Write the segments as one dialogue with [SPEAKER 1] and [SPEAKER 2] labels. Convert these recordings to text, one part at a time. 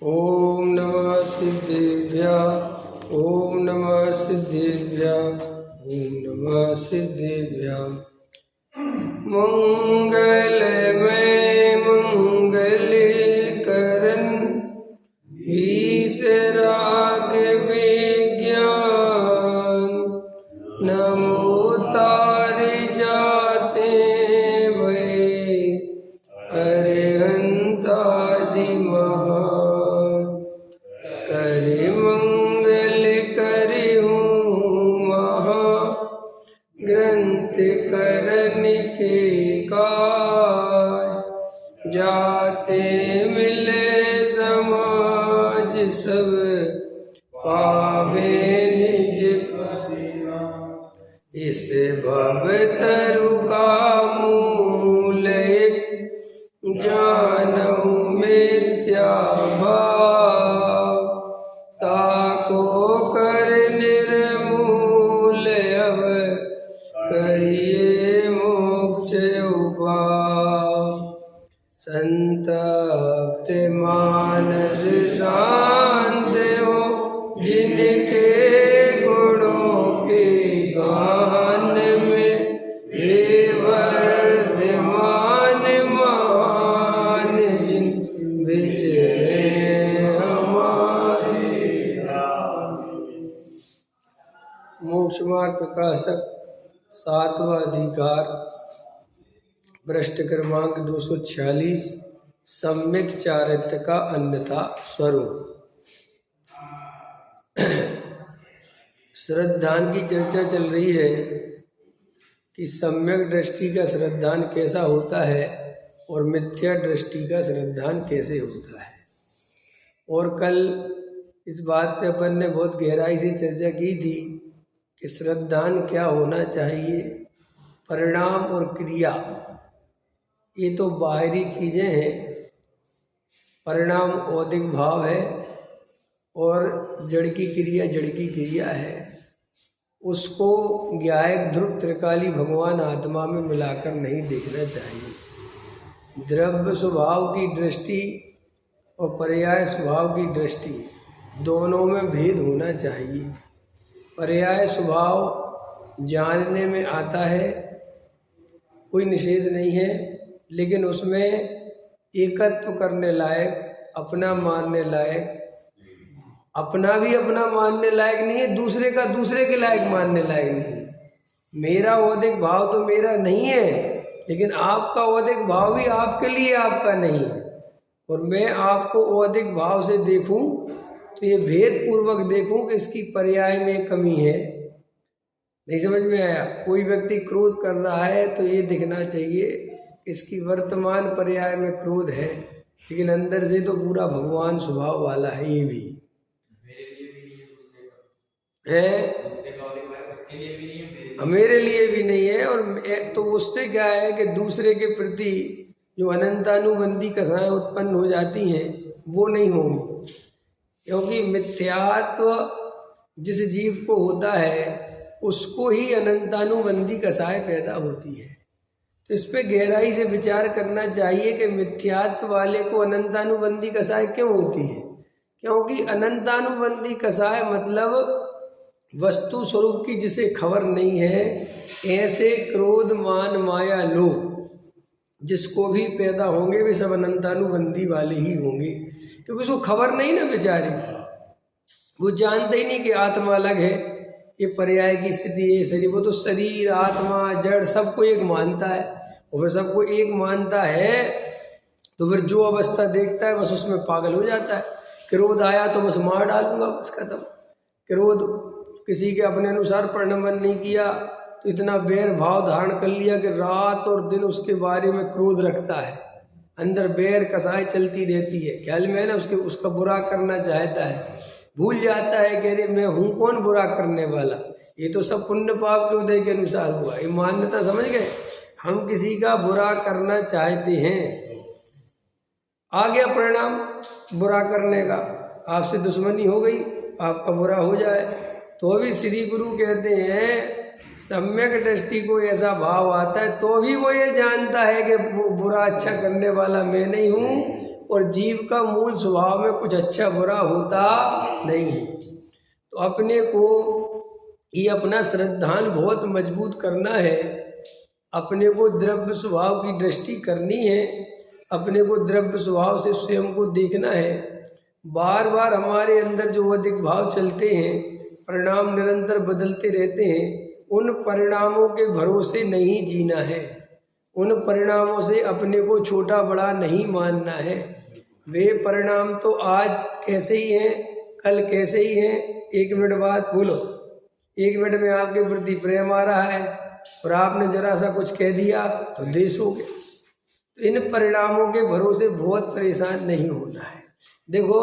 [SPEAKER 1] ओम नमः सिद्धेभ्यः। ओम नमः सिद्धेभ्यः। ओम नमः सिद्धेभ्यः। मंगलमय मंगल करन वीतराग विज्ञान नमो तार जाते भय अरिहंतादि महान करे मंगल करिहूँ महा ग्रंथ करन के काज जाते मिले समाज सब पावे निज इस भव तरु का मूल एक जानऊ मिथ्या भाव ताको कर निर्मूल अब करिए मोक्ष उपाय संतप्त मानस शांत हो जिनके गुणों के गान में वे वर्धमान मान जिन विचरे हमारे। मोक्ष मार्ग प्रकाशक सातवां अधिकार पृष्ठ क्रमांक 246 सम्यक चारित्र का अन्यथा स्वरूप। श्रद्धान की चर्चा चल रही है कि सम्यक दृष्टि का श्रद्धान कैसा होता है और मिथ्या दृष्टि का श्रद्धान कैसे होता है। और कल इस बात पे अपन ने बहुत गहराई से चर्चा की थी कि श्रद्धान क्या होना चाहिए, परिणाम और क्रिया ये तो बाहरी चीज़ें हैं। परिणाम औदिक भाव है और जड़ की क्रिया है। उसको ज्ञायक ध्रुव त्रिकाली भगवान आत्मा में मिलाकर नहीं देखना चाहिए। द्रव्य स्वभाव की दृष्टि और पर्याय स्वभाव की दृष्टि दोनों में भेद होना चाहिए। पर्याय स्वभाव जानने में आता है, कोई निषेध नहीं है, लेकिन उसमें एकत्व करने लायक, अपना मानने लायक, अपना भी अपना मानने लायक नहीं है, दूसरे का दूसरे के लायक मानने लायक नहीं है। मेरा औदिक भाव तो मेरा नहीं है, लेकिन आपका औदिक भाव भी आपके लिए आपका नहीं है। और मैं आपको औदिक भाव से देखूं तो ये भेद पूर्वक देखूं कि इसकी पर्याय में कमी है। नहीं समझ में आया? कोई व्यक्ति क्रोध कर रहा है तो ये दिखना चाहिए इसकी वर्तमान पर्याय में क्रोध है, लेकिन अंदर से तो पूरा भगवान स्वभाव वाला है। ये भी है, मेरे लिए भी नहीं है। और तो उससे क्या है कि दूसरे के प्रति जो अनंतानुबंधी कसाएं उत्पन्न हो जाती हैं वो नहीं होंगी, क्योंकि मिथ्यात्व जिस जीव को होता है उसको ही अनंतानुबंधी कसाएं पैदा होती है। तो इस पे गहराई से विचार करना चाहिए कि मिथ्यात्व वाले को अनंतानुबंधी कसाय क्यों होती है। क्योंकि अनंतानुबंधी कसाय मतलब वस्तु स्वरूप की जिसे खबर नहीं है, ऐसे क्रोध मान माया लोभ जिसको भी पैदा होंगे वे सब अनंतानुबंधी वाले ही होंगे, क्योंकि उसको खबर नहीं ना बेचारे, वो जानते ही नहीं कि आत्मा अलग है, ये पर्याय की स्थिति है शरीर। वो तो शरीर आत्मा जड़ सबको एक मानता है, और फिर सबको एक मानता है तो फिर जो अवस्था देखता है बस उसमें पागल हो जाता है। क्रोध आया तो बस मार डालूंगा, बस खत्म। क्रोध किसी के अपने अनुसार परिणमन नहीं किया तो इतना बैर भाव धारण कर लिया कि रात और दिन उसके बारे में क्रोध रखता है, अंदर बैर कसाई चलती रहती है। ख्याल में है ना, उसका बुरा करना चाहता है, भूल जाता है कि अरे मैं हूँ कौन बुरा करने वाला, ये तो सब पुण्य पाप के उदय के अनुसार हुआ। ये मान्यता समझ गए? हम किसी का बुरा करना चाहते हैं, आ गया परिणाम बुरा करने का, आपसे दुश्मनी हो गई, आपका बुरा हो जाए तो भी श्री गुरु कहते हैं सम्यक दृष्टि को ऐसा भाव आता है तो भी वो ये जानता है कि वो बुरा अच्छा करने वाला मैं नहीं हूँ और जीव का मूल स्वभाव में कुछ अच्छा बुरा होता नहीं है। तो अपने को ये अपना श्रद्धान बहुत मजबूत करना है, अपने को द्रव्य स्वभाव की दृष्टि करनी है, अपने को द्रव्य स्वभाव से स्वयं को देखना है। बार बार हमारे अंदर जो अधिक भाव चलते हैं, परिणाम निरंतर बदलते रहते हैं, उन परिणामों के भरोसे नहीं जीना है, उन परिणामों से अपने को छोटा बड़ा नहीं मानना है। वे परिणाम तो आज कैसे ही हैं, कल कैसे ही हैं, 1 मिनट बाद बोलो 1 मिनट में आपके प्रति प्रेम आ रहा है और आपने जरा सा कुछ कह दिया तो द्वेष हो गया। तो इन परिणामों के भरोसे बहुत परेशान नहीं होना है। देखो,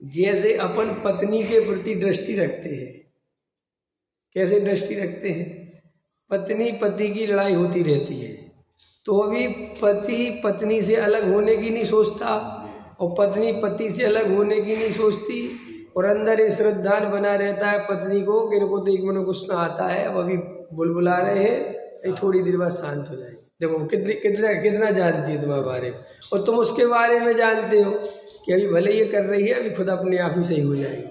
[SPEAKER 1] जैसे अपन पत्नी के प्रति दृष्टि रखते हैं, कैसे दृष्टि रखते हैं, पत्नी पति की लड़ाई होती रहती है तो अभी पति पत्नी से अलग होने की नहीं सोचता और पत्नी पति से अलग होने की नहीं सोचती, और अंदर ये श्रद्धान बना रहता है पत्नी को कि इनको तो 1 मिनट गुस्सा आता है, अब अभी बुलबुला रहे हैं, थोड़ी देर बाद शांत हो जाएंगे। देखो कितना जानती है तुम्हारे बारे में, और तुम उसके बारे में जानते हो कि अभी भले ये कर रही है, अभी खुद अपने आप ही सही हो जाएगी।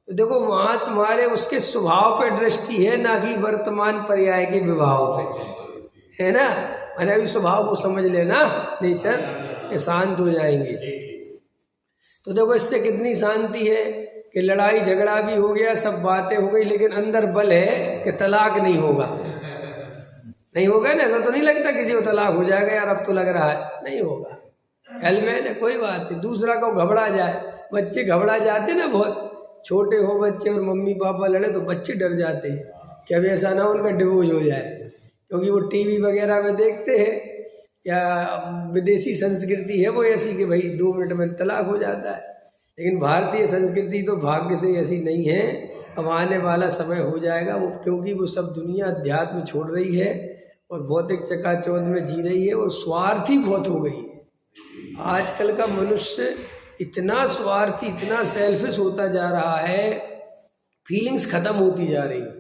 [SPEAKER 1] तो देखो, वहाँ तुम्हारे उसके स्वभाव पे दृष्टि है, ना कि वर्तमान पर्याय के विभाव पे, है ना। मैंने अभी स्वभाव को समझ लेना, नेचर के शांत हो जाएंगे। तो देखो, इससे कितनी शांति है कि लड़ाई झगड़ा भी हो गया, सब बातें हो गई, लेकिन अंदर बल है कि तलाक नहीं होगा, नहीं होगा ना। ऐसा तो नहीं लगता किसी को तलाक हो जाएगा, यार अब तो लग रहा है, नहीं होगा। हेलमेट है, कोई बात नहीं, दूसरा को घबरा जाए, बच्चे घबरा जाते ना, बहुत छोटे हो बच्चे और मम्मी पापा लड़े तो बच्चे डर जाते हैं कि अभी ऐसा ना उनका डिवोर्स हो जाए, क्योंकि वो टीवी वगैरह में देखते हैं या विदेशी संस्कृति है वो ऐसी कि भाई 2 मिनट में तलाक हो जाता है। लेकिन भारतीय संस्कृति तो भाग्य से ऐसी नहीं है। अब आने वाला समय हो जाएगा वो, क्योंकि वो सब दुनिया अध्यात्म छोड़ रही है और भौतिक चकाचौंध में जी रही है और स्वार्थी बहुत हो गई है। आजकल का मनुष्य इतना स्वार्थी, इतना सेल्फिश होता जा रहा है, फीलिंग्स खत्म होती जा रही है,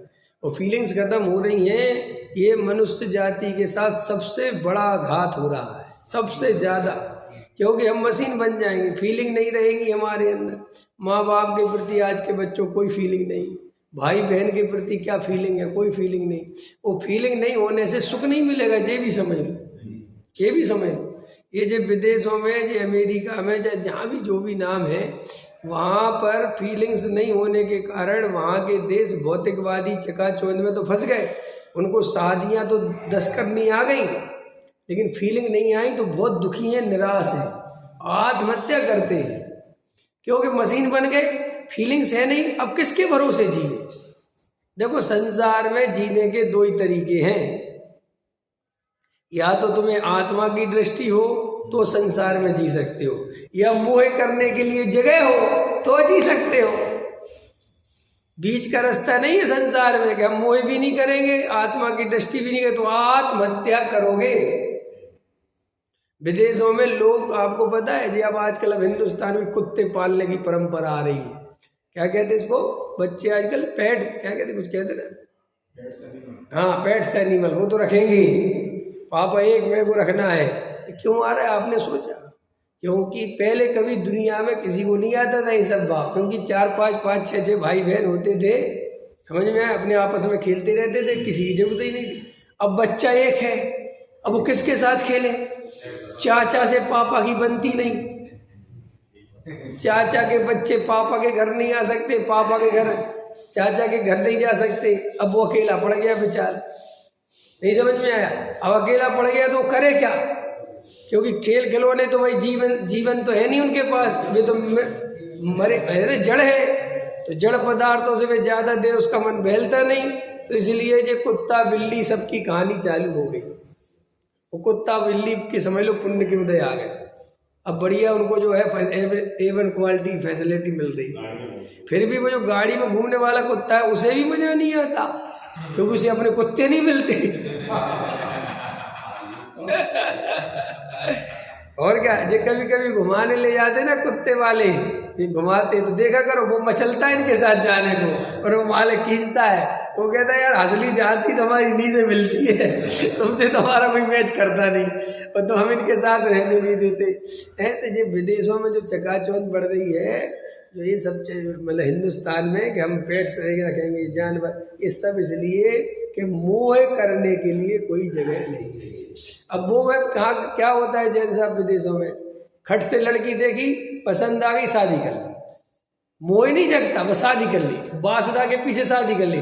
[SPEAKER 1] और फीलिंग्स खत्म हो रही हैं, ये मनुष्य जाति के साथ सबसे बड़ा घात हो रहा है, सबसे ज़्यादा, क्योंकि हम मशीन बन जाएंगे, फीलिंग नहीं रहेगी हमारे अंदर। माँ बाप के प्रति आज के बच्चों को कोई फीलिंग नहीं, भाई बहन के प्रति क्या फीलिंग है, कोई फीलिंग नहीं। वो फीलिंग नहीं होने से सुख नहीं मिलेगा, ये भी समझ लो, ये भी समझ लो। ये जो विदेशों में, जो अमेरिका में, जो जहाँ भी जो भी नाम है, वहाँ पर फीलिंग्स नहीं होने के कारण वहाँ के देश भौतिकवादी चकाचौंध में तो फंस गए। उनको शादियाँ तो 10 करनी आ गई, लेकिन फीलिंग नहीं आई तो बहुत दुखी हैं, निराश हैं, आत्महत्या करते हैं, क्योंकि मशीन बन गए, फीलिंग्स है नहीं। अब किसके भरोसे जिए? देखो, संसार में जीने के 2 ही तरीके हैं, या तो तुम्हें आत्मा की दृष्टि हो तो संसार में जी सकते हो, या मोह करने के लिए जगह हो तो जी सकते हो। बीच का रास्ता नहीं है संसार में कि हम मोह भी नहीं करेंगे, आत्मा की दृष्टि भी नहीं करेंगे, तो आत्महत्या करोगे। विदेशों में लोग, आपको पता है जी, अब आजकल अब हिंदुस्तान में कुत्ते पालने की परंपरा आ रही है। क्या कहते हैं इसको बच्चे आजकल? पेट, क्या कहते, कुछ कहते ना, हाँ पेट्स एनिमल, वो तो रखेंगे पापा, एक मेरे को रखना है। क्यों आ रहा है आपने सोचा? क्योंकि पहले कभी दुनिया में किसी को नहीं आता था ये सब बात, क्योंकि 4 5 6 6 भाई बहन होते थे, समझ में आया, अपने आपस में खेलते रहते थे, किसी की जरूरत ही नहीं थी। अब बच्चा एक है, अब वो किसके साथ खेले? चाचा से पापा की बनती नहीं, चाचा के बच्चे पापा के घर नहीं आ सकते, पापा के घर चाचा के घर नहीं जा सकते। अब वो अकेला पड़ गया बेचारा, नहीं समझ में आया। अब अकेला पड़ गया तो करे क्या? क्योंकि खेल खिलौने तो भाई जीवन तो है नहीं उनके पास, वे तो मरे जड़ है, तो जड़ पदार्थों से वे ज़्यादा देर उसका मन बहलता नहीं। तो इसलिए ये कुत्ता बिल्ली सबकी कहानी चालू हो गई। वो कुत्ता बिल्ली के समझ लो पुण्य के उदय आ गए। अब बढ़िया उनको जो है A1 क्वालिटी फैसिलिटी मिल रही है। फिर भी वो जो गाड़ी में घूमने वाला कुत्ता है उसे भी मजा नहीं आता, क्योंकि उसे अपने कुत्ते नहीं मिलते। और क्या, जो कभी कभी घुमाने ले जाते ना कुत्ते वाले, घुमाते तो देखा करो, वो मचलता है इनके साथ जाने को, और वो मालिक खींचता है, वो कहता है यार असली जाति तो हमारी इन्हीं से मिलती है, तुमसे तो हमारा कोई मैच करता नहीं और तो हम इनके साथ रहने नहीं देते हैं। तो ये विदेशों में जो चकाचौंध बढ़ रही है, जो ये सब मतलब हिंदुस्तान में कि हम पेट से रखेंगे जानवर, ये सब इसलिए कि मोह करने के लिए कोई जगह नहीं है। अब वो में कहाँ क्या होता है जैन साहब विदेशों में, खट से लड़की देखी पसंद आ गई शादी कर ली, मोह नहीं जगता बस शादी कर ली, वासना के पीछे शादी कर ली।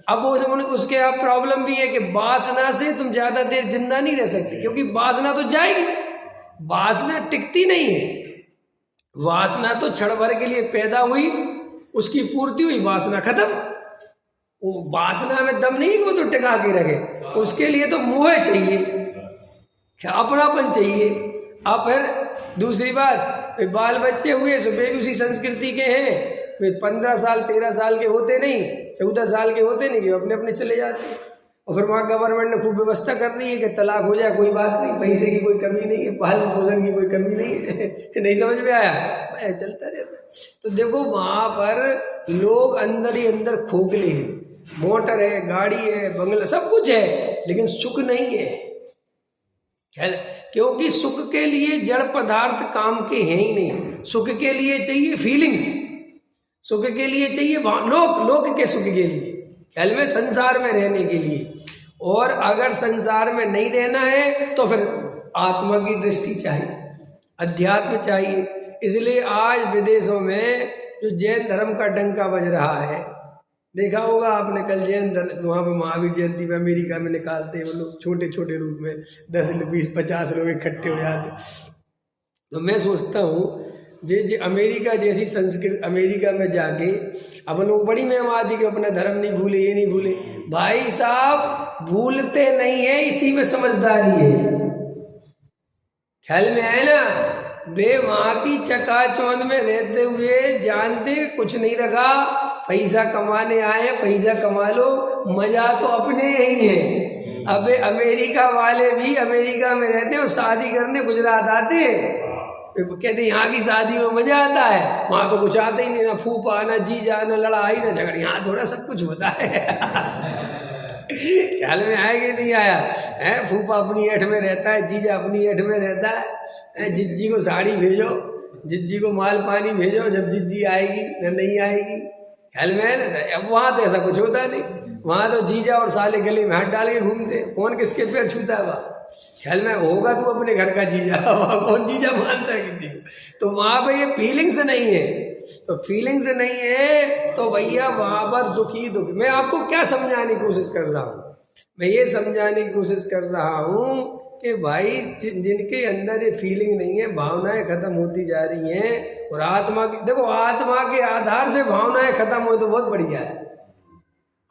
[SPEAKER 1] अब वो उसके यहाँ प्रॉब्लम भी है कि वासना से तुम ज्यादा देर जिंदा नहीं रह सकते, क्योंकि वासना तो जाएगी, वासना टिकती नहीं है। वासना तो क्षण भर के लिए पैदा हुई, उसकी पूर्ति हुई, वासना खत्म। वो वासना में दम नहीं वो तो टिका के रखे, उसके लिए तो मोह चाहिए, अपनापन चाहिए। अब फिर दूसरी बात, बाल बच्चे हुए सो वे भी उसी संस्कृति के हैं, वे 15 साल 13 साल के होते नहीं, 14 साल के होते नहीं कि अपने अपने चले जाते हैं। और फिर वहाँ गवर्नमेंट ने खूब व्यवस्था कर दी है कि तलाक हो जाए कोई बात नहीं, पैसे की कोई कमी नहीं है, पालन पोषण की कोई कमी नहीं है। नहीं समझ में आया, चलता रहता। तो देखो वहाँ पर लोग अंदर ही अंदर खोखले हैं, मोटर है, गाड़ी है, बंगला, सब कुछ है, लेकिन सुख नहीं है। क्योंकि सुख के लिए जड़ पदार्थ काम के हैं ही नहीं। सुख के लिए चाहिए फीलिंग्स, सुख के लिए चाहिए लोक के सुख के लिए, ख्याल में संसार में रहने के लिए। और अगर संसार में नहीं रहना है तो फिर आत्मा की दृष्टि चाहिए, अध्यात्म चाहिए। इसलिए आज विदेशों में जो जैन धर्म का डंका बज रहा है, देखा होगा आपने, कल जैन वहाँ पर महावीर जयंती में अमेरिका में निकालते हैं वो लोग छोटे छोटे रूप में, 10 20 50 लोग इकट्ठे हो जाते। तो मैं सोचता हूँ जे अमेरिका जैसी संस्कृति, अमेरिका में जाके अपन लोग बड़ी महिमा आती कि अपना धर्म नहीं भूले, ये नहीं भूले। भाई साहब भूलते नहीं है, इसी में समझदारी है, ख्याल में आए ना। वे वहाँ की चकाचौंध में रहते हुए जानते कुछ नहीं रखा, पैसा कमाने आए, पैसा कमा लो, मजा तो अपने ही है। अब अमेरिका वाले भी अमेरिका में रहते हैं और शादी करने गुजरात आते, कहते यहाँ की शादी में मजा आता है, वहाँ तो कुछ आता ही नहीं, ना फूफा ना जीजा ना लड़ाई ना झगड़ा, यहाँ थोड़ा सब कुछ होता है। ख्याल में आया कि नहीं आया है? फूफा अपनी ऐठ में रहता है, जीजा अपनी ऐठ में रहता है, जिज्जी को साड़ी भेजो, जिज्जी को माल पानी भेजो, जब जिज्जी आएगी न नहीं आएगी, ख्याल में है ना। अब वहाँ तो ऐसा कुछ होता नहीं, वहाँ तो जीजा और साले गले में हाथ डाल के घूमते, कौन किसके पैर छूता है वहाँ, ख्याल में होगा तो अपने घर का जीजा, वहाँ कौन जीजा मानता है किसी को। तो वहाँ पर ये फीलिंग्स नहीं है, तो फीलिंग्स नहीं है तो भैया वहाँ पर दुख ही दुख। मैं आपको क्या समझाने की कोशिश कर रहा हूँ, मैं ये समझाने की कोशिश कर रहा हूँ कि भाई जिनके अंदर ये फीलिंग नहीं है, भावनाएं खत्म होती जा रही हैं। और आत्मा की देखो, आत्मा के आधार से भावनाएं खत्म हो तो बहुत बढ़िया है।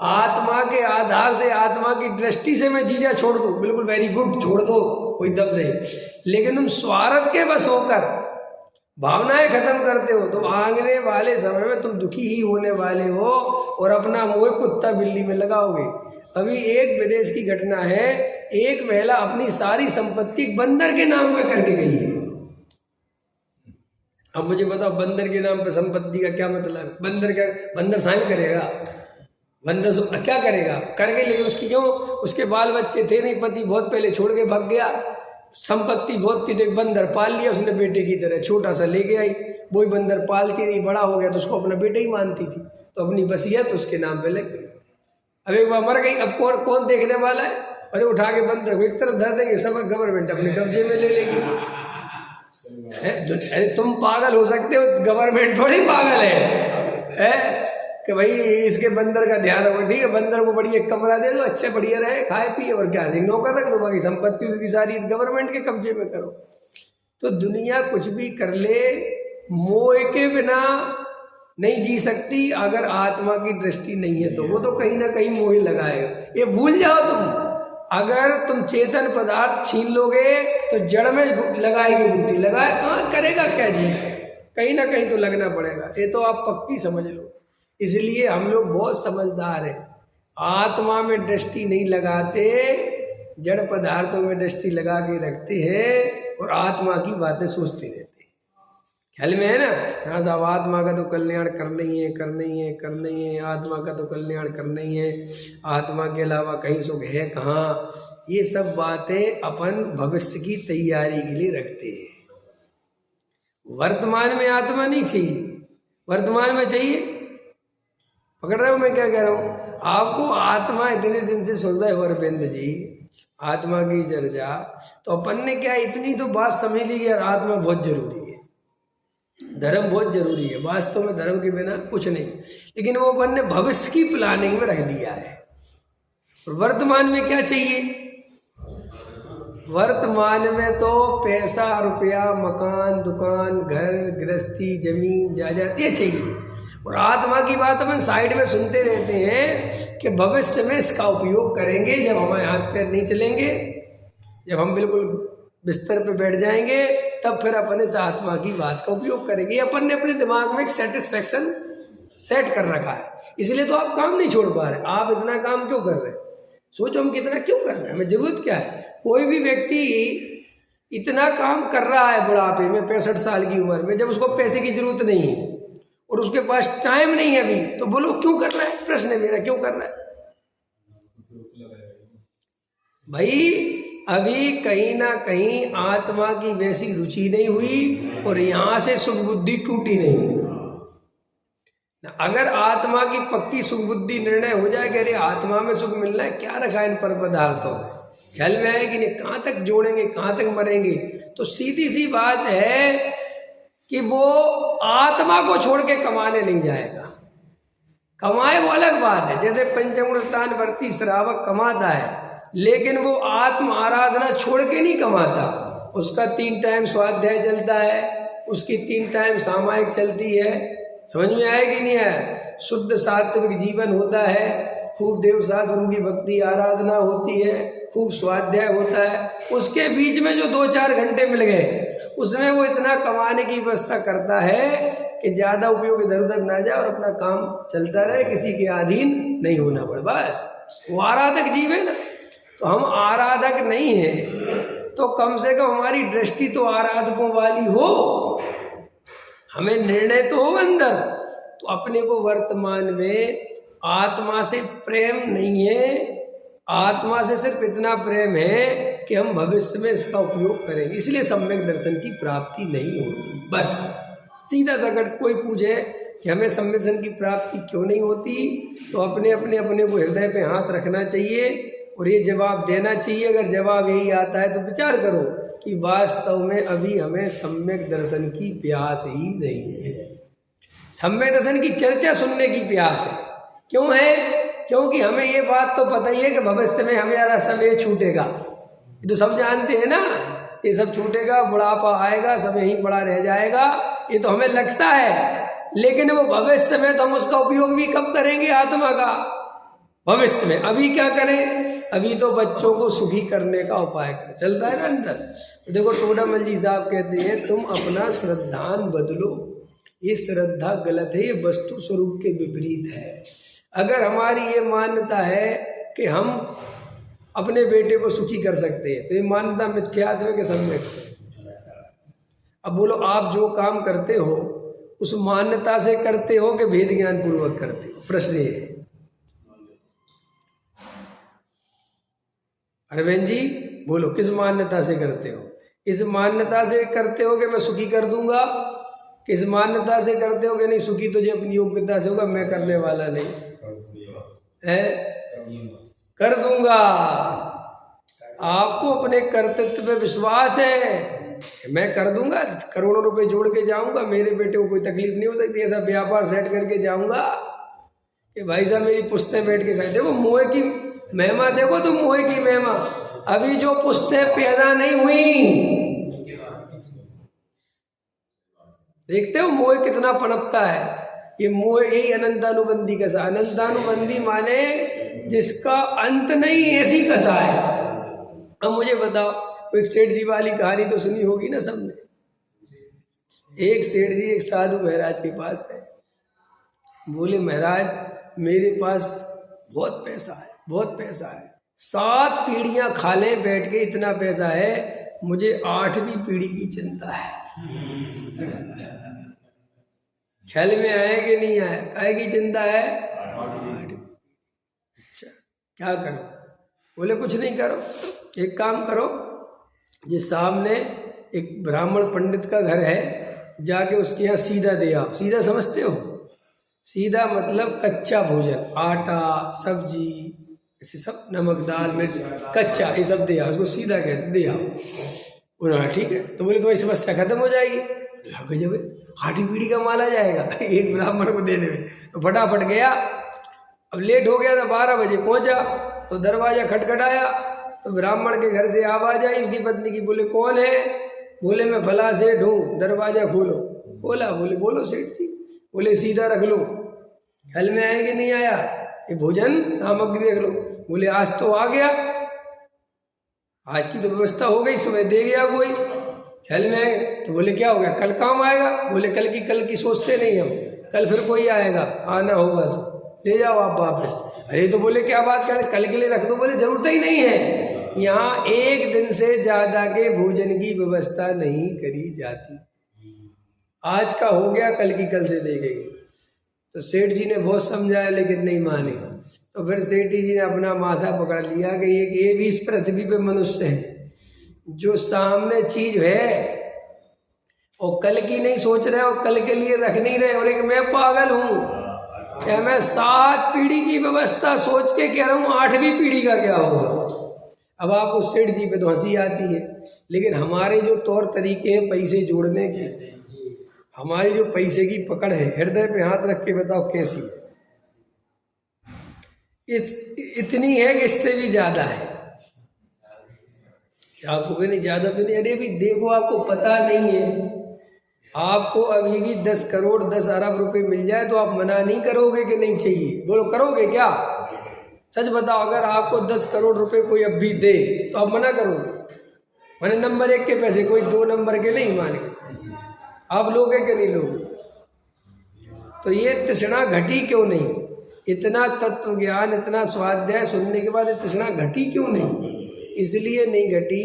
[SPEAKER 1] आत्मा के आधार से, आत्मा की दृष्टि से मैं जीजा छोड़ दूं, बिल्कुल वेरी गुड, छोड़ दो, कोई दब नहीं। लेकिन तुम स्वार्थ के बस होकर भावनाएं खत्म करते हो तो आने वाले समय में तुम दुखी ही होने वाले हो और अपना मोह कुत्ता बिल्ली में लगाओगे। अभी एक विदेश की घटना है, एक महिला अपनी सारी संपत्ति बंदर के नाम पे करके गई है। अब मुझे बताओ बंदर के नाम पे संपत्ति का क्या मतलब है? बंदर क्या, बंदर साइन करेगा, बंदर क्या करेगा, कर गई, लेकिन उसकी क्यों, उसके बाल बच्चे थे नहीं, पति बहुत पहले छोड़ के भाग गया, संपत्ति बहुत थी तो एक बंदर पाल लिया उसने बेटे की तरह, छोटा सा लेके आई, वही बंदर पालती रही, बड़ा हो गया तो उसको अपना बेटा ही मानती थी, तो अपनी वसीयत उसके नाम पे लग गई। अब एक बार मर गई, अब कौन देखने वाला है? अरे उठा के बंदर को एक तरफ धर देंगे, सब गवर्नमेंट अपने कब्जे में ले लेगी। अरे तुम पागल हो सकते हो, गवर्नमेंट थोड़ी पागल है कि भाई इसके बंदर का ध्यान रखो, ठीक है, बंदर को बढ़िया एक कमरा दे दो, अच्छे बढ़िया रहे, खाए पिए, और क्या नहीं, नौकर रख दो, बाकी संपत्ति उसकी सारी गवर्नमेंट के कब्जे में करो। तो दुनिया कुछ भी कर ले, मोह के बिना नहीं जी सकती। अगर आत्मा की दृष्टि नहीं है तो वो तो कहीं ना कहीं मोह लगाएगा। ये भूल जाओ तुम, अगर तुम चेतन पदार्थ छीन लोगे तो जड़ में लगाएगी बुद्धि, लगाए कहाँ करेगा क्या जी, कहीं ना कहीं तो लगना पड़ेगा, ये तो आप पक्की समझ लो। इसलिए हम लोग बहुत समझदार हैं, आत्मा में दृष्टि नहीं लगाते, जड़ पदार्थों में दृष्टि लगा के रखते हैं और आत्मा की बातें सोचते रहते हैं। ख्याल में है ना? हाँ साहब, आत्मा का तो कल्याण करना ही है, करना ही है, करना ही है, आत्मा का तो कल्याण करना ही है, आत्मा के अलावा कहीं सुख है कहाँ। ये सब बातें अपन भविष्य की तैयारी के लिए रखते हैं। वर्तमान में आत्मा नहीं चाहिए, वर्तमान में चाहिए। पकड़ रहे हो मैं क्या कह रहा हूँ? आपको आत्मा इतने दिन से सुन रहे हो अरविंद जी, आत्मा की चर्चा, तो अपन ने क्या इतनी तो बात समझ ली कि आत्मा बहुत जरूरी है, धर्म बहुत जरूरी है। वास्तव में धर्म के बिना कुछ नहीं, लेकिन वो अपन ने भविष्य की प्लानिंग में रख दिया है। वर्तमान में क्या चाहिए? वर्तमान में तो पैसा, रुपया, मकान, दुकान, घर, गृहस्थी, जमीन, जायदाद, ये चाहिए। और आत्मा की बात अपन साइड में सुनते रहते हैं कि भविष्य में इसका उपयोग करेंगे, जब हमारे हाथ पैर नहीं चलेंगे, जब हम बिल्कुल बिस्तर पे बैठ जाएंगे, तब फिर अपन इस आत्मा की बात का उपयोग करेंगे। ये अपन ने अपने दिमाग में एक सेटिस्फेक्शन सेट कर रखा है, इसलिए तो आप काम नहीं छोड़ पा रहे। आप इतना काम क्यों कर रहे हैं? सोचो हम कितना क्यों कर रहे हैं, हमें जरूरत क्या है? कोई भी व्यक्ति इतना काम कर रहा है बुढ़ापे में, 65 साल की उम्र में, जब उसको पैसे की जरूरत नहीं है और उसके पास टाइम नहीं है अभी, तो बोलो क्यों कर रहा है? प्रश्न है मेरा, क्यों कर रहा है भाई? अभी कहीं ना कहीं आत्मा की वैसी रुचि नहीं हुई और यहां से सुख बुद्धि टूटी नहीं। अगर आत्मा की पक्की सुख बुद्धि निर्णय हो जाए कि अरे आत्मा में सुख मिलना है, क्या रखा है इन पर पदार्थों में, ख्याल में आए कि नहीं, कहाँ तक जोड़ेंगे, कहाँ तक मरेंगे, तो सीधी सी बात है कि वो आत्मा को छोड़ के कमाने नहीं जाएगा। कमाए वो अलग बात है, जैसे पंचमूल स्थान वर्ती श्रावक कमाता है, लेकिन वो आत्म आराधना छोड़ के नहीं कमाता। उसका 3 टाइम स्वाध्याय चलता है, उसकी 3 टाइम सामायिक चलती है, समझ में आए कि नहीं है? शुद्ध सात्विक जीवन होता है, खूब देव शास्त्रों की भक्ति आराधना होती है, खूब स्वाध्याय होता है। उसके बीच में जो 2-4 घंटे मिल गए, उसमें वो इतना कमाने की व्यवस्था करता है कि ज्यादा उपयोग इधर उधर ना जाए और अपना काम चलता रहे, किसी के अधीन नहीं होना पड़े, बस। वो आराधक जीव है ना। तो हम आराधक नहीं है, तो कम से कम हमारी दृष्टि तो आराधकों वाली हो, हमें निर्णय तो हो अंदर। तो अपने को वर्तमान में आत्मा से प्रेम नहीं है, आत्मा से सिर्फ इतना प्रेम है कि हम भविष्य में इसका उपयोग करेंगे, इसलिए सम्यक दर्शन की प्राप्ति नहीं होती। बस सीधा सा अगर कोई पूछे कि हमें सम्यक दर्शन की प्राप्ति क्यों नहीं होती, तो अपने को हृदय पे हाथ रखना चाहिए और ये जवाब देना चाहिए। अगर जवाब यही आता है तो विचार करो कि वास्तव में अभी हमें सम्यक दर्शन की प्यास ही नहीं है। सम्यक दर्शन की चर्चा सुनने की प्यास है। क्यों है? क्योंकि हमें ये बात तो पता ही है कि भविष्य में हमारा समय छूटेगा, ये तो सब जानते हैं ना, ये सब छूटेगा, बुढ़ापा आएगा, सब यहीं पड़ा रह जाएगा, ये तो हमें लगता है। लेकिन वो भविष्य में तो हम उसका उपयोग भी कब करेंगे आत्मा का? भविष्य में। अभी क्या करें? अभी तो बच्चों को सुखी करने का उपाय करें, चल रहा है ना अंदर। तो देखो टोडामल जी साहब कहते हैं तुम अपना श्रद्धान बदलो, ये श्रद्धा गलत है, ये वस्तु स्वरूप के विपरीत है। अगर हमारी ये मान्यता है कि हम अपने बेटे को सुखी कर सकते हैं, तो ये मान्यता मिथ्यात्व के सम्यक है। अब बोलो आप जो काम करते हो उस मान्यता से करते हो कि भेद ज्ञान पूर्वक करते हो? प्रश्न ये है। अरविंद जी बोलो किस मान्यता से करते हो? इस मान्यता से करते हो कि मैं सुखी कर दूंगा, किस मान्यता से करते हो कि नहीं सुखी तुझे अपनी योग्यता से होगा, मैं करने वाला नहीं है, कर दूंगा। आपको अपने कर्तृत्व पे विश्वास है, मैं कर दूंगा, करोड़ों रुपए जोड़ के जाऊंगा, मेरे बेटे को कोई तकलीफ नहीं हो सकती, ऐसा व्यापार सेट करके जाऊंगा कि भाई साहब मेरी पुश्तें बैठ के खाए। देखो मोह की महिमा, देखो तुम मोह की महिमा। अभी जो पुश्तें पैदा नहीं हुई, देखते हो मोह कितना पनपता है। ये मोह यही अनंतानुबंधी कसा। अनंतानुबंधी माने जिसका अंत नहीं, ऐसी कसा है। अब मुझे बताओ, एक सेठ जी वाली कहानी तो सुनी होगी ना सबने। एक सेठ जी एक साधु महाराज के पास गए, बोले महाराज मेरे पास बहुत पैसा है, बहुत पैसा है, 7 पीढ़ियां खा लें बैठ के, इतना पैसा है, मुझे 8वीं पीढ़ी की चिंता है। ख्याल में आए कि नहीं आए? काय की चिंता है? अच्छा, क्या करो? बोले कुछ नहीं करो, एक काम करो, जिस सामने एक ब्राह्मण पंडित का घर है, जाके उसके यहाँ सीधा दे आओ। सीधा समझते हो? सीधा मतलब कच्चा भोजन, आटा, सब्जी, ऐसे सब, नमक, दाल, मिर्च, कच्चा, ये सब दे आओ। उसको सीधा कह दे आओ। उन्होंने ठीक है। तो बोले तुम्हारी समस्या खत्म हो जाएगी। जब हाथी पीढ़ी का माल आ जाएगा एक ब्राह्मण को देने में। तो फटाफट गया। अब लेट हो गया था, 12 बजे पहुंचा, तो दरवाजा खटखटाया, तो ब्राह्मण के घर से आवाज आई उसकी पत्नी की। बोले कौन है? बोले मैं फला सेठ हूँ, दरवाजा खोलो। बोला, बोले बोलो सेठ जी। बोले सीधा रख लो, ख्याल में आया कि नहीं आया? ये भोजन सामग्री रख लो। बोले आज तो आ गया, आज की तो व्यवस्था हो गई, सुबह दे गया कोई, ख्याल में आए। तो बोले क्या हो गया, कल काम आएगा? बोले कल की सोचते नहीं हम, कल फिर कोई आएगा, आना होगा तो ले जाओ आप वापस। अरे तो बोले क्या बात करें, कल के लिए रख दो। बोले जरूरत ही नहीं है, यहाँ एक दिन से ज्यादा के भोजन की व्यवस्था नहीं करी जाती। आज का हो गया, कल की कल से देखेंगे। तो सेठ जी ने बहुत समझाया लेकिन नहीं माने। तो फिर सेठ जी ने अपना माथा पकड़ लिया कि ये भी इस पृथ्वी पे मनुष्य है, जो सामने चीज है और कल की नहीं सोच रहे और कल के लिए रख नहीं रहे। और एक मैं पागल हूँ क्या, मैं 7 पीढ़ी की व्यवस्था सोच के कह रहा हूँ 8वीं पीढ़ी का क्या होगा। अब आपको सेठ जी पे तो हंसी आती है, लेकिन हमारे जो तौर तरीके हैं पैसे जोड़ने के, हमारी जो पैसे की पकड़ है, हृदय पे हाथ रख के बताओ कैसी है? इतनी है कि इससे भी ज्यादा है। आपको नहीं ज्यादा तो नहीं, अरे भी देखो आपको पता नहीं है, आपको अभी भी 10 करोड़ 10 अरब रुपए मिल जाए तो आप मना नहीं करोगे कि नहीं चाहिए? बोलो करोगे क्या? सच बताओ, अगर आपको 10 करोड़ रुपए कोई अब भी दे तो आप मना करोगे? मैंने नंबर 1 के पैसे, कोई 2 नंबर के नहीं मान के, आप लोगे कि नहीं लोगे? तो ये तृष्णा घटी क्यों नहीं? इतना तत्व ज्ञान, इतना स्वाध्याय सुनने के बाद तृष्णा घटी क्यों नहीं? इसलिए नहीं घटी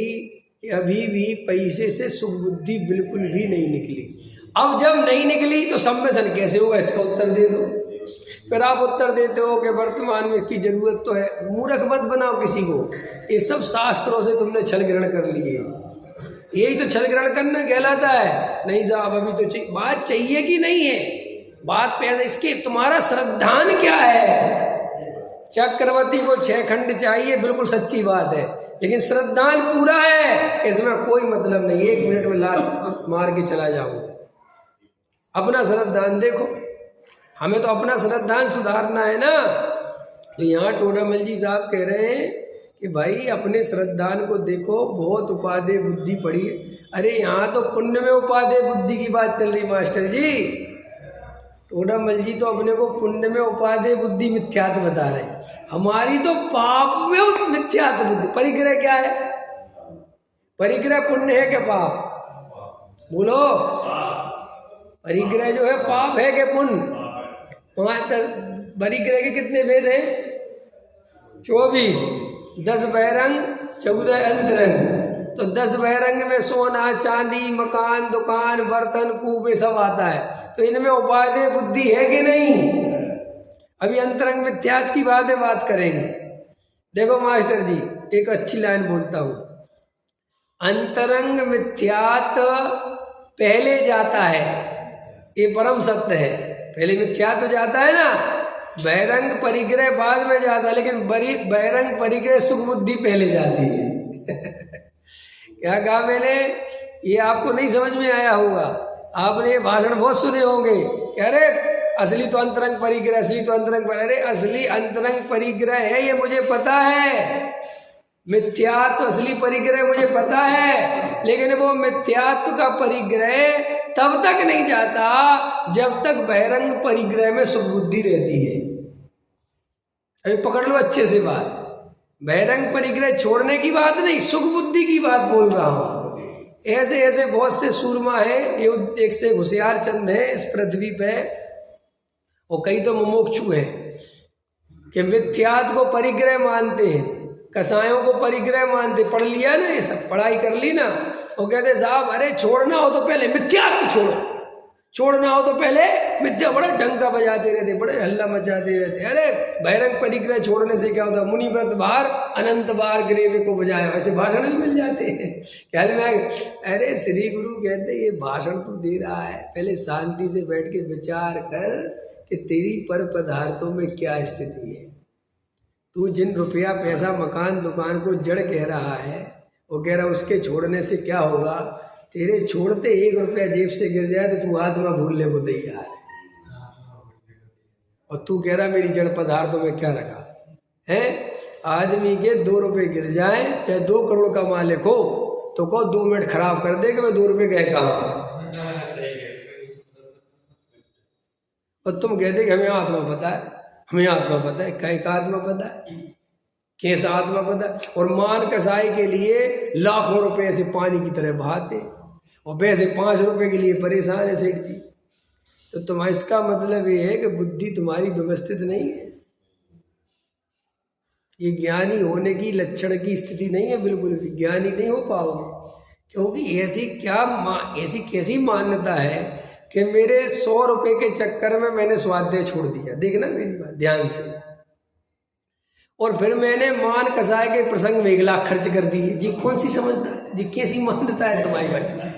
[SPEAKER 1] कि अभी भी पैसे से सुख बुद्धि बिल्कुल भी नहीं निकली। अब जब नहीं निकली तो सम्मेलन कैसे होगा, इसका उत्तर दे दो। फिर आप उत्तर देते हो कि वर्तमान में इसकी जरूरत तो है। मूर्ख मत बनाओ किसी को, ये सब शास्त्रों से तुमने छल ग्रहण कर लिए, यही तो छल ग्रहण करना कहलाता है। नहीं साहब अभी तो चाहिए, बात चाहिए कि नहीं है, बात पैसा, इसके तुम्हारा श्रद्धान क्या है? चक्रवर्ती को 6 खंड चाहिए, बिल्कुल सच्ची बात है, लेकिन श्रद्धान पूरा है, इसमें कोई मतलब नहीं 1 मिनट में लात मार के चला जाऊंगा। अपना श्रद्धान देखो, हमें तो अपना श्रद्धान सुधारना है ना। तो यहाँ टोडामल जी साहब कह रहे हैं कि भाई अपने श्रद्धान को देखो, बहुत उपादेय बुद्धि पड़ी है। अरे यहाँ तो पुण्य में उपादेय बुद्धि की बात चल रही मास्टर जी। टोडामल जी तो अपने को पुण्य में उपादेय बुद्धि मिथ्यात्व बता रहे, हमारी तो पाप में मिथ्यात्व बुद्धि। परिग्रह क्या है? परिग्रह पुण्य है क्या पाप? बोलो, परिग्रह जो है पाप है क्या पुण्य? वहाँ परिग्रह के कितने भेद हैं? 24, 10 बहिरंग 14 अंतरंग। तो 10 बहिरंग में सोना चांदी मकान दुकान बर्तन कूप ये सब आता है, तो इनमें उपादेय बुद्धि है कि नहीं? अभी अंतरंग मिथ्यात्व की बात करेंगे। देखो मास्टर जी, एक अच्छी लाइन बोलता हूँ, अंतरंग मिथ्यात्व पहले जाता है, ये परम सत्य है। पहले मिथ्यात्व जाता है ना, बहिरंग परिग्रह बाद में जाता है, लेकिन बहिरंग परिग्रह सुख बुद्धि पहले जाती है। क्या कहा मैंने? ये आपको नहीं समझ में आया होगा, आपने ये भाषण बहुत सुने होंगे। कह रहे असली तो अंतरंग परिग्रह, असली तो अंतरंग परिग्रह। अरे असली अंतरंग परिग्रह है ये मुझे पता है, मिथ्यात्व असली परिग्रह मुझे पता है, लेकिन वो मिथ्यात्व का परिग्रह तब तक नहीं जाता जब तक बहिरंग परिग्रह में सुख बुद्धि रहती है। अभी पकड़ लो अच्छे से बात, बहिरंग परिग्रह छोड़ने की बात नहीं, सुख बुद्धि की बात बोल रहा हूं। ऐसे ऐसे बहुत से सूरमा है, ये एक से होशियार चंद है इस पृथ्वी पे, और कई तो मुमुक्षु है कि मिथ्यात्व को परिग्रह मानते हैं, कसायों को परिग्रह मानते। पढ़ लिया ना, ये सब पढ़ाई कर ली ना, वो कहते साहब अरे छोड़ना हो तो पहले मिथ्यात्व छोड़ो, छोड़ना हो तो पहले मिथ्या बड़ा डंका बजाते रहते, बड़े हल्ला मचाते रहते। अरे बहिरंग परिग्रह छोड़ने से क्या होता, मुनि व्रत बार अनंत बार ग्रेवे को बजाया, ऐसे भाषण भी मिल जाते हैं ख्याल में। अरे श्री गुरु कहते ये भाषण तू दे रहा है, पहले शांति से बैठ के विचार कर कि तेरी पर पदार्थों में क्या स्थिति है। तू जिन रुपया पैसा मकान दुकान को जड़ कह रहा है, वो कह रहा उसके छोड़ने से क्या होगा। तेरे छोड़ते 1 रुपया जेब से गिर जाए तो तू आत्मा भूलने को तैयार है, और तू कह रहा मेरी जड़ पदार्थों में क्या रखा है। आदमी के 2 रुपये गिर जाए, चाहे 2 करोड़ का मालिक हो, तो कहो 2 मिनट खराब कर दे कि मैं 2 रुपये गए कहाँ, और तुम कहते कि हमें आत्मा पता है, हमें आत्मा पता है। कई का आत्मा पता है, कैसा आत्मा पता है। और मान कसाई के लिए लाखों रुपए से पानी की तरह बहाते, और वैसे 5 रुपए के लिए परेशान है सेठ जी। तो तुम्हारा इसका मतलब ये है कि बुद्धि तुम्हारी व्यवस्थित नहीं है, ये ज्ञानी होने की लक्षण की स्थिति नहीं है, बिल्कुल भी ज्ञानी नहीं हो पाओगे। क्योंकि ऐसी कैसी मान्यता है कि मेरे 100 रुपए के चक्कर में मैंने स्वाध्याय छोड़ दिया। देखना मेरी बात ध्यान से, और फिर मैंने मान कसाय के प्रसंग में 1 लाख खर्च कर दिए। जी कौन सी समझता है, जी कैसी मान्यता है तुम्हारी भाई,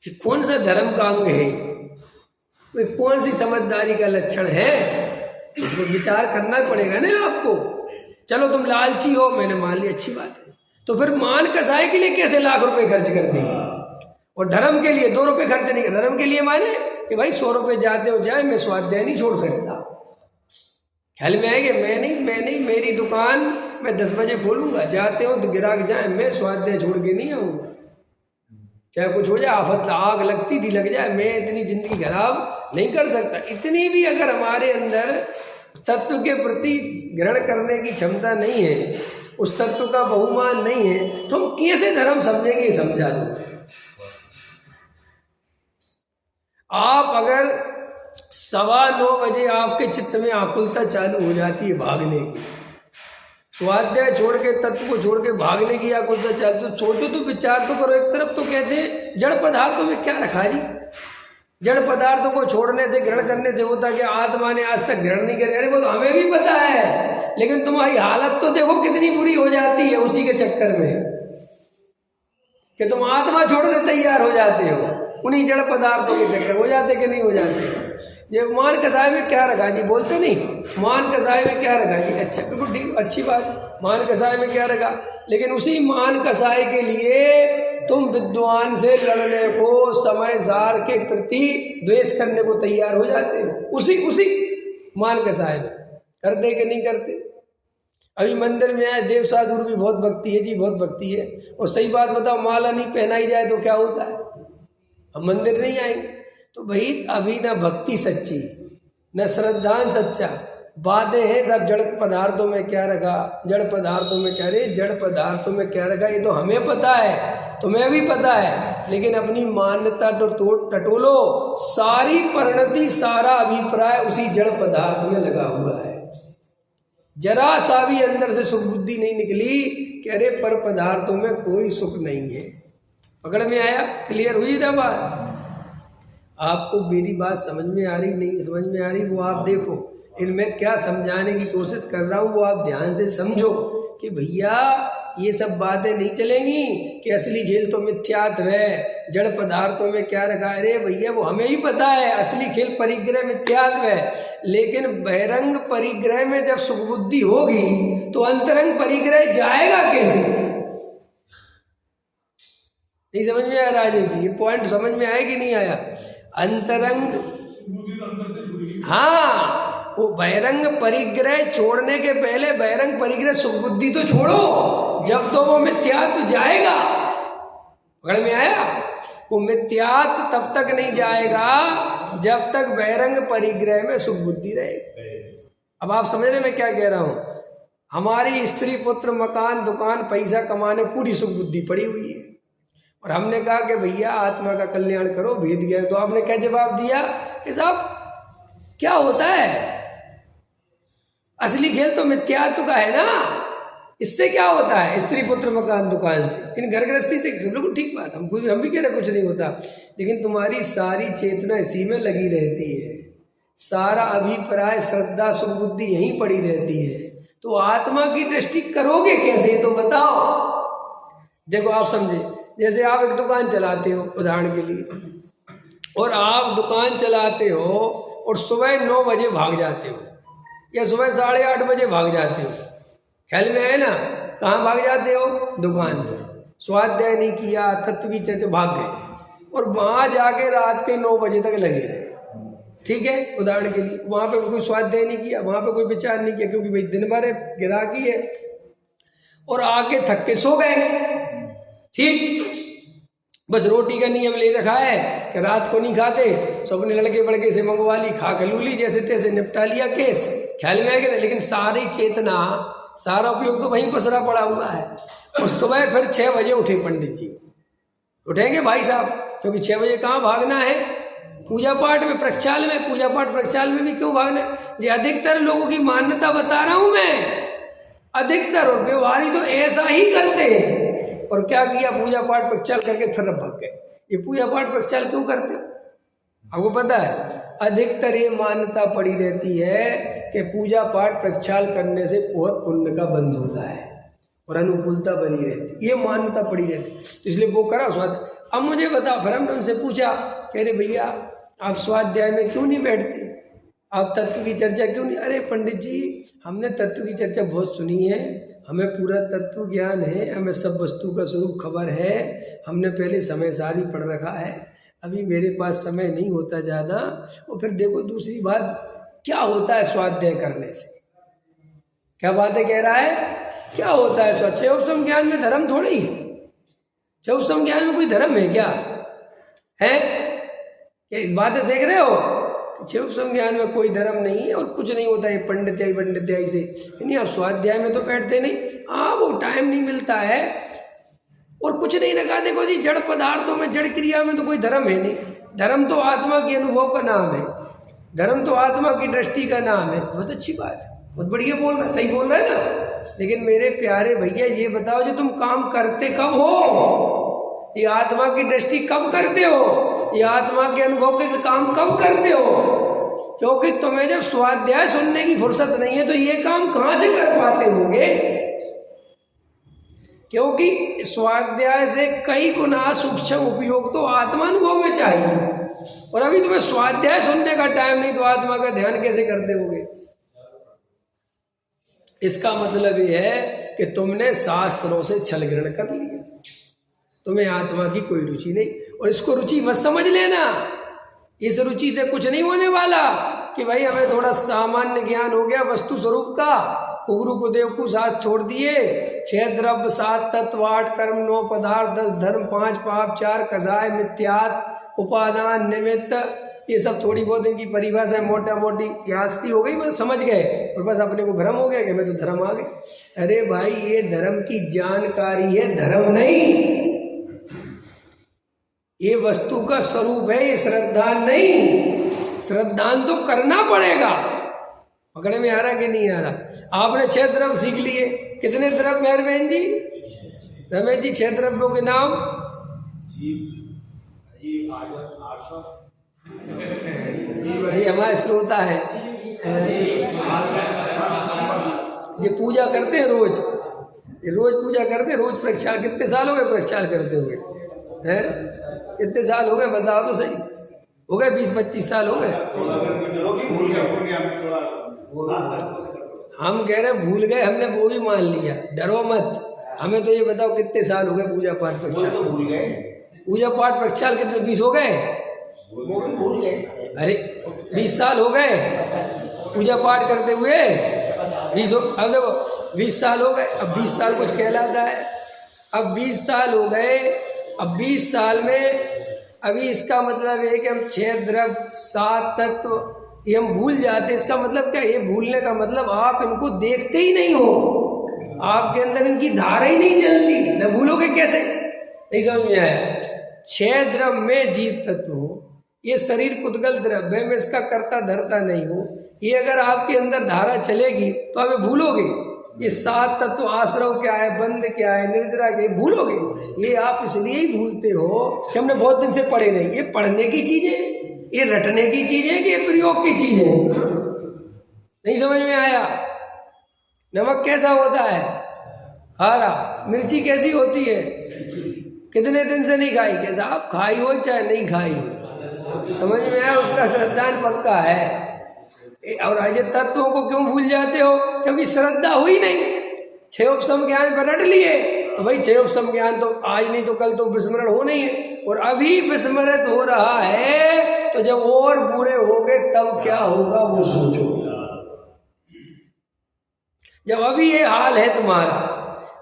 [SPEAKER 1] जी कौन सा धर्म का अंग है, कौन सी समझदारी का लक्षण है, इसको विचार करना पड़ेगा ना आपको। चलो तुम लालची हो, मैंने मान लिया, अच्छी बात है, तो फिर मान कसाय के लिए कैसे लाख रुपए खर्च कर दिए, और धर्म के लिए 2 रुपये खर्च नहीं कर। धर्म के लिए माने कि भाई 100 रुपये जाते हो जाए, मैं स्वाध्याय नहीं छोड़ सकता। ख्याल में आएगा, मैं नहीं, मेरी दुकान मैं 10 बजे खोलूंगा, जाते हो तो गिराक जाए, मैं स्वाध्याय छोड़ के नहीं आऊँगा, चाहे कुछ हो जाए, आफत आग लगती थी लग जाए, मैं इतनी जिंदगी खराब नहीं कर सकता। इतनी भी अगर हमारे अंदर तत्व के प्रति ग्रहण करने की क्षमता नहीं है, उस तत्व का बहुमान नहीं है, तो हम कैसे धर्म समझेंगे, समझा दो। आप अगर 9:15 बजे आपके चित्त में आकुलता चालू हो जाती है भागने की, स्वाध्याय छोड़ के तत्व को छोड़ के भागने की आकुलता चालू, तो सोचो तो विचार तो करो। एक तरफ तो कहते हैं जड़ पदार्थों में क्या रखा जी, जड़ पदार्थों को छोड़ने से ग्रहण करने से होता कि आत्मा ने आज तक ग्रहण नहीं करे। अरे वो तो हमें भी पता है, लेकिन तुम्हारी हालत तो देखो कितनी बुरी हो जाती है उसी के चक्कर में, कि तुम आत्मा छोड़ने तैयार हो जाते हो, उन्हीं जड़ पदार्थों के चक्कर हो जाते कि नहीं हो जाते। ये मान कसाय में क्या रखा जी, बोलते नहीं, मान कसाय में क्या रखा जी, अच्छा बिल्कुल ठीक, अच्छी बात, मान कसाय में क्या रखा। लेकिन उसी मान कसाय के लिए तुम विद्वान से लड़ने को, समय सार के प्रति द्वेष करने को तैयार हो जाते हो, उसी मान कसाय में। करते कि नहीं करते। अभी मंदिर में आए, देव साधु की बहुत भक्ति है जी, बहुत भक्ति है, और सही बात बताओ, माला नहीं पहनाई जाए तो क्या होता है, हम मंदिर नहीं आएंगे। तो भाई अभी ना भक्ति सच्ची, न श्रद्धान सच्चा, बातें हैं सब जड़ पदार्थों में क्या रखा, जड़ पदार्थों में क्या, रे जड़ पदार्थों में क्या रखा, ये तो हमें पता है, तुम्हें भी पता है, लेकिन अपनी मान्यता तो टटोलो, सारी परिणति सारा अभिप्राय उसी जड़ पदार्थ में लगा हुआ है। जरा सा भी अंदर से सुख बुद्धि नहीं निकली कि अरे पर पदार्थों में कोई सुख नहीं है। पकड़ में आया, क्लियर हुई ना बात। आपको मेरी बात समझ में आ रही, नहीं समझ में आ रही, वो आप देखो, इनमें क्या समझाने की कोशिश कर रहा हूँ वो आप ध्यान से समझो कि भैया ये सब बातें नहीं चलेंगी कि असली खेल तो मिथ्यात्व है, जड़ पदार्थों में क्या रखा है। अरे भैया वो हमें ही पता है, असली खेल परिग्रह मिथ्यात्व है, लेकिन बहिरंग परिग्रह में जब सुख बुद्धि होगी तो अंतरंग परिग्रह जाएगा कैसे। नहीं समझ में आया राजेश जी, ये पॉइंट समझ में आया कि नहीं आया। अंतरंग, हाँ, वो बहिरंग परिग्रह छोड़ने के पहले बहिरंग परिग्रह सुख बुद्धि तो छोड़ो, जब तो वो मिथ्यात्व जाएगा। पकड़ में आया, वो मिथ्यात्व तब तक नहीं जाएगा जब तक बहिरंग परिग्रह में सुख बुद्धि रहेगी। अब आप समझने में क्या कह रहा हूं, हमारी स्त्री पुत्र मकान दुकान पैसा कमाने पूरी सुख बुद्धि पड़ी हुई है, और हमने कहा कि भैया आत्मा का कल्याण करो, भेद गया। तो आपने क्या जवाब दिया कि साहब क्या होता है, असली खेल तो मिथ्यात्व का है ना, इससे क्या होता है? स्त्री पुत्र मकान दुकान से, इन घर गृहस्थी से। बिल्कुल ठीक बात, हम भी कह रहे कुछ नहीं होता, लेकिन तुम्हारी सारी चेतना इसी में लगी रहती है, सारा अभिप्राय श्रद्धा सुबुद्धि यहीं पड़ी रहती है, तो आत्मा की दृष्टि करोगे कैसे? तो बताओ। देखो आप समझे, जैसे आप एक दुकान चलाते हो उदाहरण के लिए, और आप दुकान चलाते हो और सुबह 9 बजे भाग जाते हो या सुबह 8:30 बजे भाग जाते हो, ख्याल में है ना? कहाँ भाग जाते हो? दुकान पे। स्वाध्याय नहीं किया, तत्व की चर्चा, भाग गए और वहाँ जाके रात के 9 बजे तक लगे रहे, ठीक है? उदाहरण के लिए वहाँ पे कोई स्वाध्याय नहीं किया, वहाँ पे कोई विचार नहीं किया, क्योंकि भाई दिन भर गिराकी है, और आके थक के सो गए, ठीक? बस रोटी का नियम ले रखा है कि रात को नहीं खाते, सब अपने लड़के बड़के से मंगवा ली, खा के लूली, जैसे तैसे निपटा लिया केस, ख्याल में आएगा ना? लेकिन सारी चेतना, सारा उपयोग तो वहीं पसरा पड़ा हुआ है। और सुबह फिर 6 बजे उठे पंडित जी, उठेंगे भाई साहब, क्योंकि 6 बजे कहाँ भागना है? पूजा पाठ में, प्रक्षाल में। पूजा पाठ प्रक्षाल में भी क्यों भागना है? ये अधिकतर लोगों की मान्यता बता रहा हूं मैं, अधिकतर, और व्यवहारी तो ऐसा ही करते हैं। और क्या किया? पूजा पाठ प्रक्षाल करके फिर भाग गए। ये पूजा पाठ प्रक्षाल क्यों करते हो? आपको पता है, अधिकतर ये मान्यता पड़ी रहती है कि पूजा पाठ प्रक्षाल करने से बहुत पुण्य का बंध होता है और अनुकूलता बनी रहती, ये मान्यता पड़ी रहती, तो इसलिए वो करा स्वाद। अब मुझे बताओ, फिर हमने उनसे पूछा, कह रहे भैया आप स्वाध्याय में क्यों नहीं बैठते, आप तत्व की चर्चा क्यों नहीं? अरे पंडित जी, हमने तत्व की चर्चा बहुत सुनी है, हमें पूरा तत्व ज्ञान है, हमें सब वस्तु का स्वरूप खबर है, हमने पहले समय सारी पढ़ रखा है, अभी मेरे पास समय नहीं होता ज़्यादा। और फिर देखो दूसरी बात, क्या होता है स्वाध्याय करने से? क्या बातें कह रहा है? क्या होता है स्वाध्याय? चौसम ज्ञान में धर्म थोड़ी, चौसम ज्ञान में कोई धर्म है क्या? है क्या? बातें देख रहे हो? चौसम ज्ञान में कोई धर्म नहीं है और कुछ नहीं होता है पंडित्याई से। नहीं, आप स्वाध्याय में तो बैठते नहीं, वो टाइम नहीं मिलता है और कुछ नहीं रखा। देखो जी, जड़ पदार्थों में, जड़ क्रिया में तो कोई धर्म है नहीं। धर्म तो आत्मा के अनुभव का नाम है, धर्म तो आत्मा की दृष्टि का नाम है। बहुत अच्छी बात है, बहुत बढ़िया बोल रहा, सही बोल रहा है ना? लेकिन मेरे प्यारे भैया ये बताओ, जो तुम काम करते कब हो? ये आत्मा की दृष्टि कब करते हो? ये आत्मा के अनुभव के काम कब करते हो? क्योंकि तुम्हें जब स्वाध्याय सुनने की फुर्सत नहीं है तो ये काम कहाँ से कर पाते होगे? क्योंकि स्वाध्याय से कई गुना सूक्ष्म उपयोग तो आत्मानुभव में चाहिए, और अभी तुम्हें स्वाध्याय सुनने का टाइम नहीं, तो आत्मा का ध्यान कैसे करते होगे? इसका मतलब ये है कि तुमने शास्त्रों से छल ग्रहण कर लिया, तुम्हें आत्मा की कोई रुचि नहीं। और इसको रुचि मत समझ लेना, इस रुचि से कुछ नहीं होने वाला कि भाई हमें थोड़ा सामान्य ज्ञान हो गया वस्तु स्वरूप का, कुगुरु को देव को साथ छोड़ दिए, 6 द्रव्य 7 तत्व 8 कर्म 9 पदार्थ 10 धर्म 5 पाप 4 कसाय मिथ्यात उपादान निमित्त, ये सब थोड़ी बहुत इनकी परिभाषा मोटा मोटी याद सी हो गई, बस समझ गए और बस अपने को भ्रम हो गया कि मैं तो धर्म आ गए। अरे भाई, ये धर्म की जानकारी है, धर्म नहीं। ये वस्तु का स्वरूप है, ये श्रद्धा नहीं। श्रद्धान तो करना पड़ेगा। पकड़े में आ रहा कि नहीं आ रहा? आपने 6 द्रव्य सीख लिए, कितने द्रव्य मेहरबैन जी? रमेश जी, 6 द्रव्यों के नाम? जी हमारा श्रोता है, ये पूजा करते हैं रोज, ये रोज पूजा करते हैं, रोज प्रक्षाल। कितने साल हो गए प्रक्षाल करते हुए? हैं कितने साल हो गए बताओ तो सही? हो गए 20-25 साल हो गए। हम कह रहे भूल गए, हमने वो भी मान लिया, डरो मत। हमें तो ये बताओ कितने साल हो गए पूजा पाठ प्रक्षाल? भूल गए। पूजा पाठ प्रक्षाल कितने? 20 हो गए? भूल गए। अरे 20 साल हो गए पूजा पाठ करते हुए? 20 हो, अब देखो 20 साल हो गए, अब 20 साल कुछ कहलाता है। अब 20 साल हो गए, अब 20 साल में अभी इसका मतलब है कि हम 6 द्रव्य 7 तत्व ये हम भूल जाते। इसका मतलब क्या? ये भूलने का मतलब आप इनको देखते ही नहीं हो, आपके अंदर इनकी धारा ही नहीं चलती, न भूलोगे कैसे? नहीं समझ में आया? 6 द्रव्य में जीव तत्व हो, ये शरीर पुद्गल द्रव्य है, मैं इसका कर्ता धरता नहीं हूँ, ये अगर आपके अंदर धारा चलेगी तो आप भूलोगे, ये 7 तत्व आश्रव क्या है, बंध क्या है, निर्जरा क्या है, भूलोगे। ये आप इसलिए ही भूलते हो कि हमने बहुत दिन से पढ़े नहीं। ये पढ़ने की चीजें, ये रटने की चीजें कि ये प्रयोग की चीजें? नहीं समझ में आया? नमक कैसा होता है? हरा। मिर्ची कैसी होती है? कितने दिन से नहीं खाई? कैसा आप खाई हो चाहे नहीं खाई, समझ में आया? उसका श्रद्धान पक्का है। और आज तत्वों को क्यों भूल जाते हो? क्योंकि श्रद्धा हुई नहीं। 6 उपसम ज्ञान पर रट लिए तो भाई 6 उपसम ज्ञान तो आज नहीं तो कल तो विस्मरण होना ही है। और अभी विस्मृत हो रहा है तो जब और बूढ़े होगे तब क्या होगा वो सोचो। जब अभी ये हाल है तुम्हारा,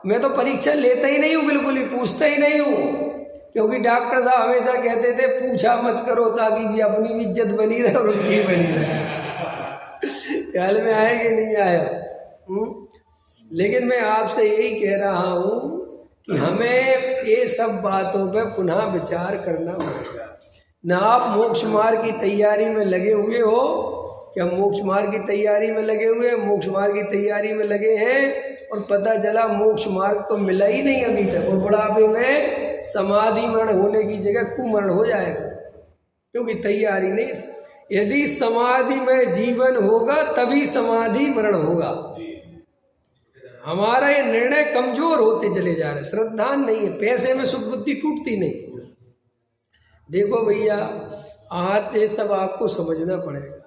[SPEAKER 1] मैं तो परीक्षा लेता ही नहीं हूँ, बिल्कुल भी पूछता ही नहीं हूँ, क्योंकि डॉक्टर साहब हमेशा कहते थे पूछा मत करो ताकि भी अपनी इज्जत बनी रहे और उनकी बनी रहे। ख्याल में आए कि नहीं आया? लेकिन मैं आपसे यही कह रहा हूँ कि हमें ये सब बातों पे पुनः विचार करना पड़ेगा। ना आप मोक्ष मार्ग की तैयारी में लगे हुए हो, क्या मोक्ष मार्ग की तैयारी में लगे हुए हैं? मोक्ष मार्ग की तैयारी में लगे हैं और पता चला मोक्ष मार्ग तो मिला ही नहीं अभी तक, और बुढ़ापे में समाधि मरण होने की जगह कुमरण हो जाएगा, क्योंकि तैयारी नहीं। यदि समाधि में जीवन होगा तभी समाधि मरण होगा। हमारा ये निर्णय कमजोर होते चले जा रहे, श्रद्धा नहीं है, पैसे में सुख बुद्धि टूटती नहीं। देखो भैया, आज ये सब आपको समझना पड़ेगा।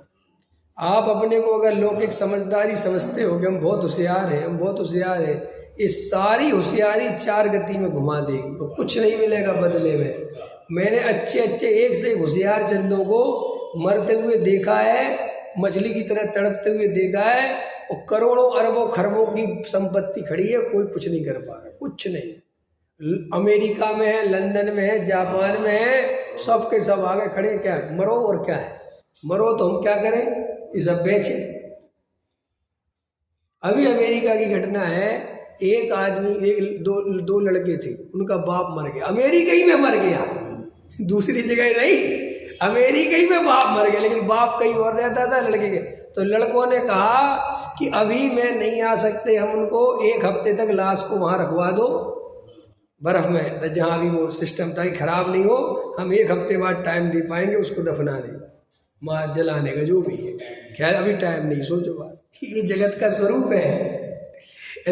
[SPEAKER 1] आप अपने को अगर लौकिक समझदारी समझते हो कि हम बहुत होशियार हैं, हम बहुत होशियार हैं, इस सारी होशियारी 4 गति में घुमा देगी और कुछ नहीं मिलेगा बदले में। मैंने अच्छे अच्छे एक से होशियार चंदों को मरते हुए देखा है, मछली की तरह तड़पते हुए देखा है, और करोड़ों अरबों खरबों की संपत्ति खड़ी है, कोई कुछ नहीं कर पा रहा, कुछ नहीं। अमेरिका में है, लंदन में है, जापान में है, सब के सब आगे खड़े। क्या मरो और क्या है, मरो तो हम क्या करें, ये सब बेचे। अभी अमेरिका की घटना है, एक आदमी दो लड़के थे, उनका बाप मर गया, अमेरिका ही में मर गया, दूसरी जगह नहीं, अमेरिका ही में बाप मर गया, लेकिन बाप कहीं और रहता था लड़के के। तो लड़कों ने कहा कि अभी मैं नहीं आ सकते, हम उनको 1 हफ्ते तक लाश को वहाँ रखवा दो बर्फ में, जहाँ भी वो सिस्टम था कि खराब नहीं हो, हम 1 हफ्ते बाद टाइम दे पाएंगे उसको दफनाने, माँ जलाने का जो भी है। खैर अभी टाइम नहीं, सोचो बात, ये जगत का स्वरूप है।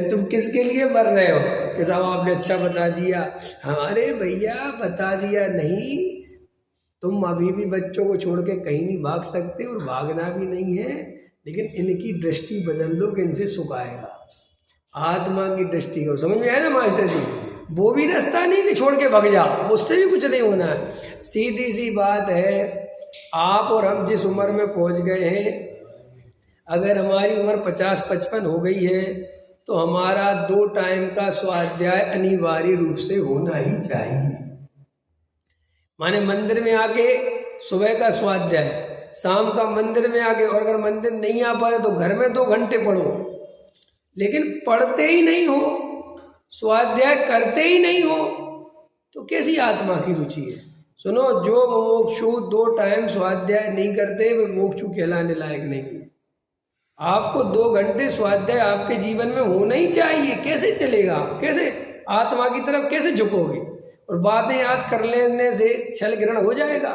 [SPEAKER 1] तुम किसके लिए मर रहे हो कि साहब आपने अच्छा बता दिया? हमारे भैया बता दिया नहीं, तुम अभी भी बच्चों को छोड़ के कहीं नहीं भाग सकते और भागना भी नहीं है, लेकिन इनकी दृष्टि बदल दो कि इनसे सुख आएगा। आत्मा की दृष्टि को समझ में आया ना मास्टर जी? वो भी रास्ता नहीं कि छोड़ के भाग जाओ, उससे भी कुछ नहीं होना है। सीधी सी बात है, आप और हम जिस उम्र में पहुंच गए हैं, अगर हमारी उम्र 50-55 हो गई है तो हमारा 2 टाइम का स्वाध्याय अनिवार्य रूप से होना ही चाहिए। माने मंदिर में आके सुबह का स्वाध्याय, शाम का मंदिर में आके, और अगर मंदिर नहीं आ पा रहे तो घर में 2 घंटे पढ़ो, लेकिन पढ़ते ही नहीं हो, स्वाध्याय करते ही नहीं हो, तो कैसी आत्मा की रुचि है? सुनो, जो मोक्षु 2 टाइम स्वाध्याय नहीं करते वे मोक्षु कहलाने लायक नहीं है। आपको 2 घंटे स्वाध्याय आपके जीवन में होना ही चाहिए। कैसे चलेगा? कैसे आत्मा की तरफ कैसे झुकोगे? और बातें याद कर लेने से छल ग्रहण हो जाएगा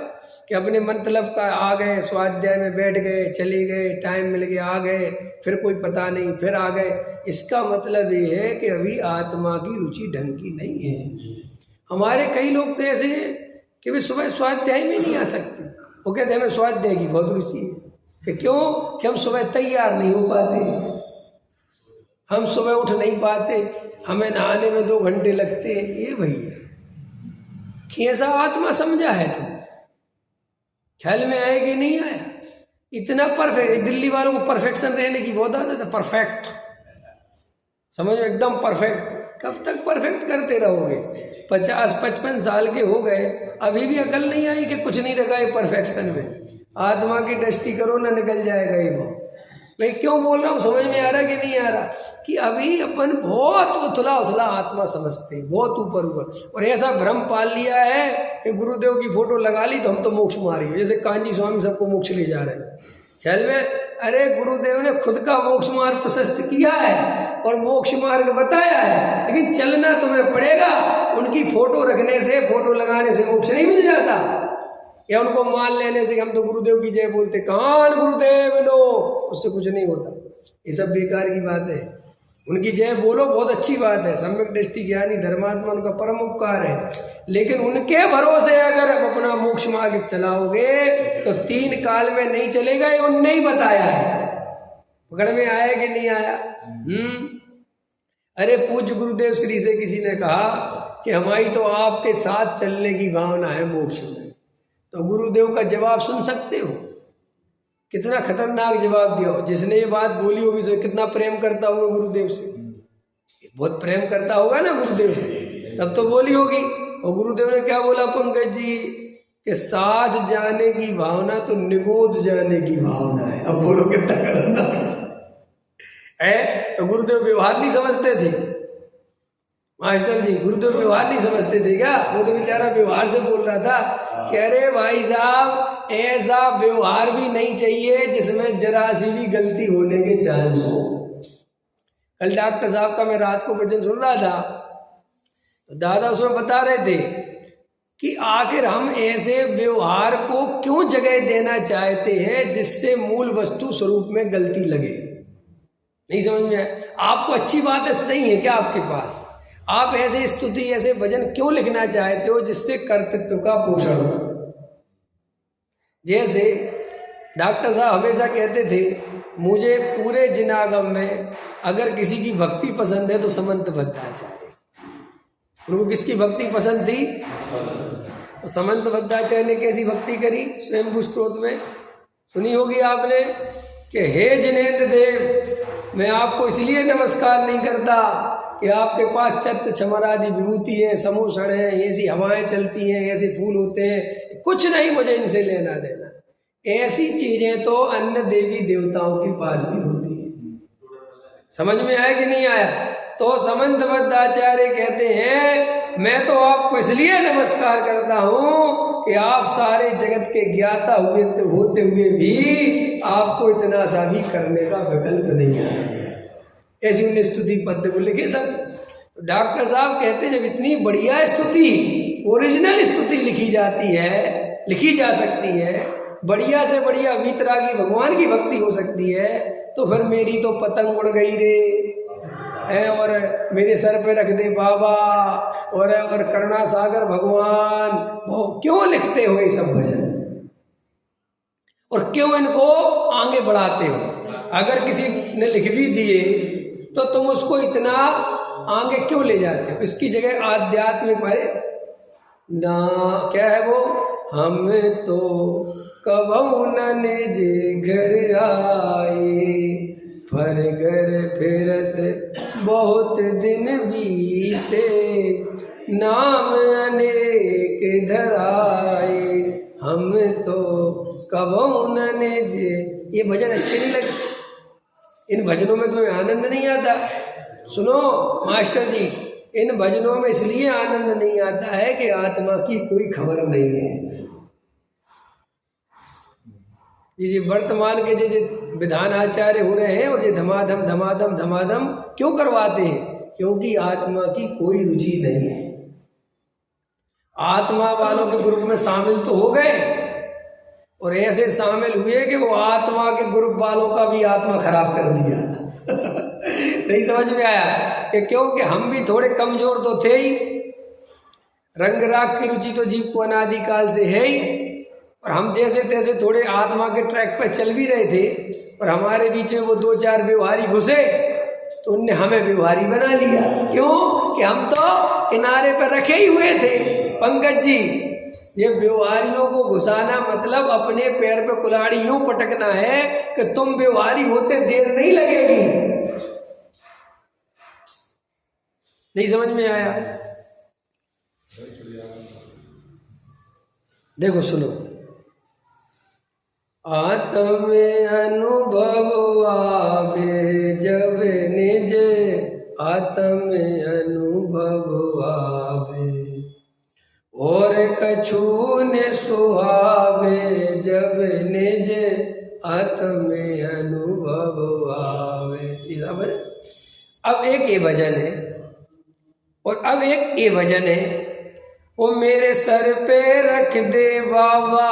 [SPEAKER 1] कि अपने मतलब का आ गए, स्वाध्याय में बैठ गए, चले गए, टाइम मिल गया आ गए, फिर कोई पता नहीं, फिर आ गए। इसका मतलब ये है कि अभी आत्मा की रुचि ढंग की नहीं है। हमारे कई लोग तो ऐसे हैं कि वे सुबह स्वाध्याय में नहीं आ सकते, वो कहते हैं हमें स्वाध्याय की बहुत रुचि है। कि क्यों? कि हम सुबह तैयार नहीं हो पाते, हम सुबह उठ नहीं पाते, हमें नहाने में 2 घंटे लगते। ये भैया कैसा आत्मा समझा है तुम? ख्याल में आया कि नहीं आया? इतना परफेक्ट, दिल्ली वालों को परफेक्शन रहने की बहुत आदत है, परफेक्ट समझ में, एकदम परफेक्ट। कब तक परफेक्ट करते रहोगे? 50-55 साल के हो गए, अभी भी अकल नहीं आई कि कुछ नहीं रखा है परफेक्शन में। आत्मा की दृष्टि करो ना, निकल जाएगा ये वो। मैं क्यों बोल रहा हूँ, समझ में आ रहा कि नहीं आ रहा? कि अभी अपन बहुत उथला उथला आत्मा समझते हैं, बहुत ऊपर ऊपर, और ऐसा भ्रम पाल लिया है कि गुरुदेव की फोटो लगा ली तो हम तो मोक्ष मार्गी, जैसे कांजी स्वामी सबको मोक्ष ले जा रहे हैं। ख्याल में? अरे गुरुदेव ने खुद का मोक्ष मार्ग प्रशस्त किया है और मोक्ष मार्ग बताया है, लेकिन चलना तुम्हें पड़ेगा। उनकी फोटो रखने से, फोटो लगाने से मोक्ष नहीं मिल जाता, या उनको मान लेने से हम तो गुरुदेव की जय बोलते, कान गुरुदेव लो, उससे कुछ नहीं होता। ये सब बेकार की बात है। उनकी जय बोलो, बहुत अच्छी बात है, सम्यक दृष्टि ज्ञानी धर्मात्मा उनका परम उपकार है, लेकिन उनके भरोसे अगर आप अपना मोक्ष मार्ग चलाओगे तो 3 काल में नहीं चलेगा। ये उनने ही बताया है। पकड़ में आया कि नहीं आया? अरे पूज्य गुरुदेव श्री से किसी ने कहा कि हमारी तो आपके साथ चलने की भावना है मोक्ष में, तो गुरुदेव का जवाब सुन सकते हो? कितना खतरनाक जवाब दिया हो। जिसने ये बात बोली होगी तो कितना प्रेम करता होगा गुरुदेव से, बहुत प्रेम करता होगा ना गुरुदेव से, तब तो बोली होगी। और गुरुदेव ने क्या बोला पंकज जी कि साथ जाने की भावना तो निगोद जाने की भावना है। अब बोलो कितना खतरनाक है। तो गुरुदेव व्यवहार नहीं समझते थे मास्टर जी, गुरुदेव व्यवहार नहीं समझते थे क्या? वो तो बेचारा व्यवहार से बोल रहा था कि अरे भाई साहब, ऐसा व्यवहार भी नहीं चाहिए जिसमें जरा सी भी गलती होने के चांस हो। कल डॉक्टर साहब का मैं रात को भजन सुन रहा था, तो दादा उसमें बता रहे थे कि आखिर हम ऐसे व्यवहार को क्यों जगह देना चाहते हैं जिससे मूल वस्तु स्वरूप में गलती लगे। नहीं समझ में आया? आपको अच्छी बात नहीं है क्या आपके पास? आप ऐसे स्तुति, ऐसे भजन क्यों लिखना चाहते हो जिससे कर्तृत्व का पोषण हो? जैसे डॉक्टर साहब हमेशा कहते थे, मुझे पूरे जिनागम में अगर किसी की भक्ति पसंद है तो समंत भद्राचार्य। उनको किसकी भक्ति पसंद थी? तो समंत भद्राचार्य ने कैसी भक्ति करी? स्वयंभू स्तोत्र में सुनी होगी आपने कि हे जिनेन्द्र देव, मैं आपको इसलिए नमस्कार नहीं करता कि आपके पास छत्र छमर आदि विभूति है, समोषण है, ऐसी हवाएं चलती हैं, ऐसे फूल होते हैं, कुछ नहीं मुझे इनसे लेना देना। ऐसी चीजें तो अन्य देवी देवताओं के पास भी होती है। समझ में आया कि नहीं आया? तो समंत भद्राचार्य कहते हैं, मैं तो आपको इसलिए नमस्कार करता हूं कि आप सारे जगत के ज्ञाता होते हुए भी आपको इतना सा भी करने का विकल्प नहीं है। ऐसी उन्हें स्तुति पद्य को लिखे सब। तो डॉक्टर साहब कहते जब इतनी बढ़िया स्तुति, ओरिजिनल स्तुति लिखी जाती है, लिखी जा सकती है, बढ़िया से बढ़िया वीतरागी भगवान की भक्ति हो सकती है, तो फिर मेरी तो पतंग उड़ गई रे है, और मेरे सर पे रख दे बाबा, और करुणा सागर भगवान, वो क्यों लिखते हो ये सब भजन और क्यों इनको आगे बढ़ाते हो? अगर किसी ने लिख भी दिए तो तुम उसको इतना आगे क्यों ले जाते हो? इसकी जगह आध्यात्मिक भाई ना, क्या है वो, हम तो कबहू न जे घर आए, पर घर फिरत बहुत दिन बीते, नाम अनेक धराए, हम तो कबहू न जे। ये भजन अच्छे नहीं लगे? इन भजनों में तुम्हें आनंद नहीं आता? सुनो मास्टर जी, इन भजनों में इसलिए आनंद नहीं आता है कि आत्मा की कोई खबर नहीं है। ये वर्तमान के जो विधान आचार्य हो रहे हैं और ये धमाधम धमाधम धमाधम क्यों करवाते हैं? क्योंकि आत्मा की कोई रुचि नहीं है। आत्मा वालों के ग्रुप में शामिल तो हो गए, और ऐसे शामिल हुए कि वो आत्मा के ग्रुप वालों का भी आत्मा खराब कर दिया। नहीं समझ में आया कि क्योंकि हम भी थोड़े कमजोर तो थे ही, रंग राग की रुचि तो जीव को अनादिकाल से है ही, और हम जैसे तैसे थोड़े आत्मा के ट्रैक पर चल भी रहे थे, और हमारे बीच में वो 2-4 व्यवहारी घुसे तो उनने हमें व्यवहारी बना लिया। क्यों कि हम तो किनारे पर रखे ही हुए थे। पंकज जी, ये व्यवहारियों को घुसाना मतलब अपने पैर पे कुल्हाड़ी यूं पटकना है कि तुम व्यवहारी होते देर नहीं लगेगी। नहीं समझ में आया? देखो सुनो, आत्म अनुभव आवे जब निज, आत्म अनुभव आवे और कछु ने सुहावे जब निज, मत में अनुभव आवे। ये सब है। अब एक ये भजन है और अब एक ये भजन है, वो मेरे सर पे रख दे बाबा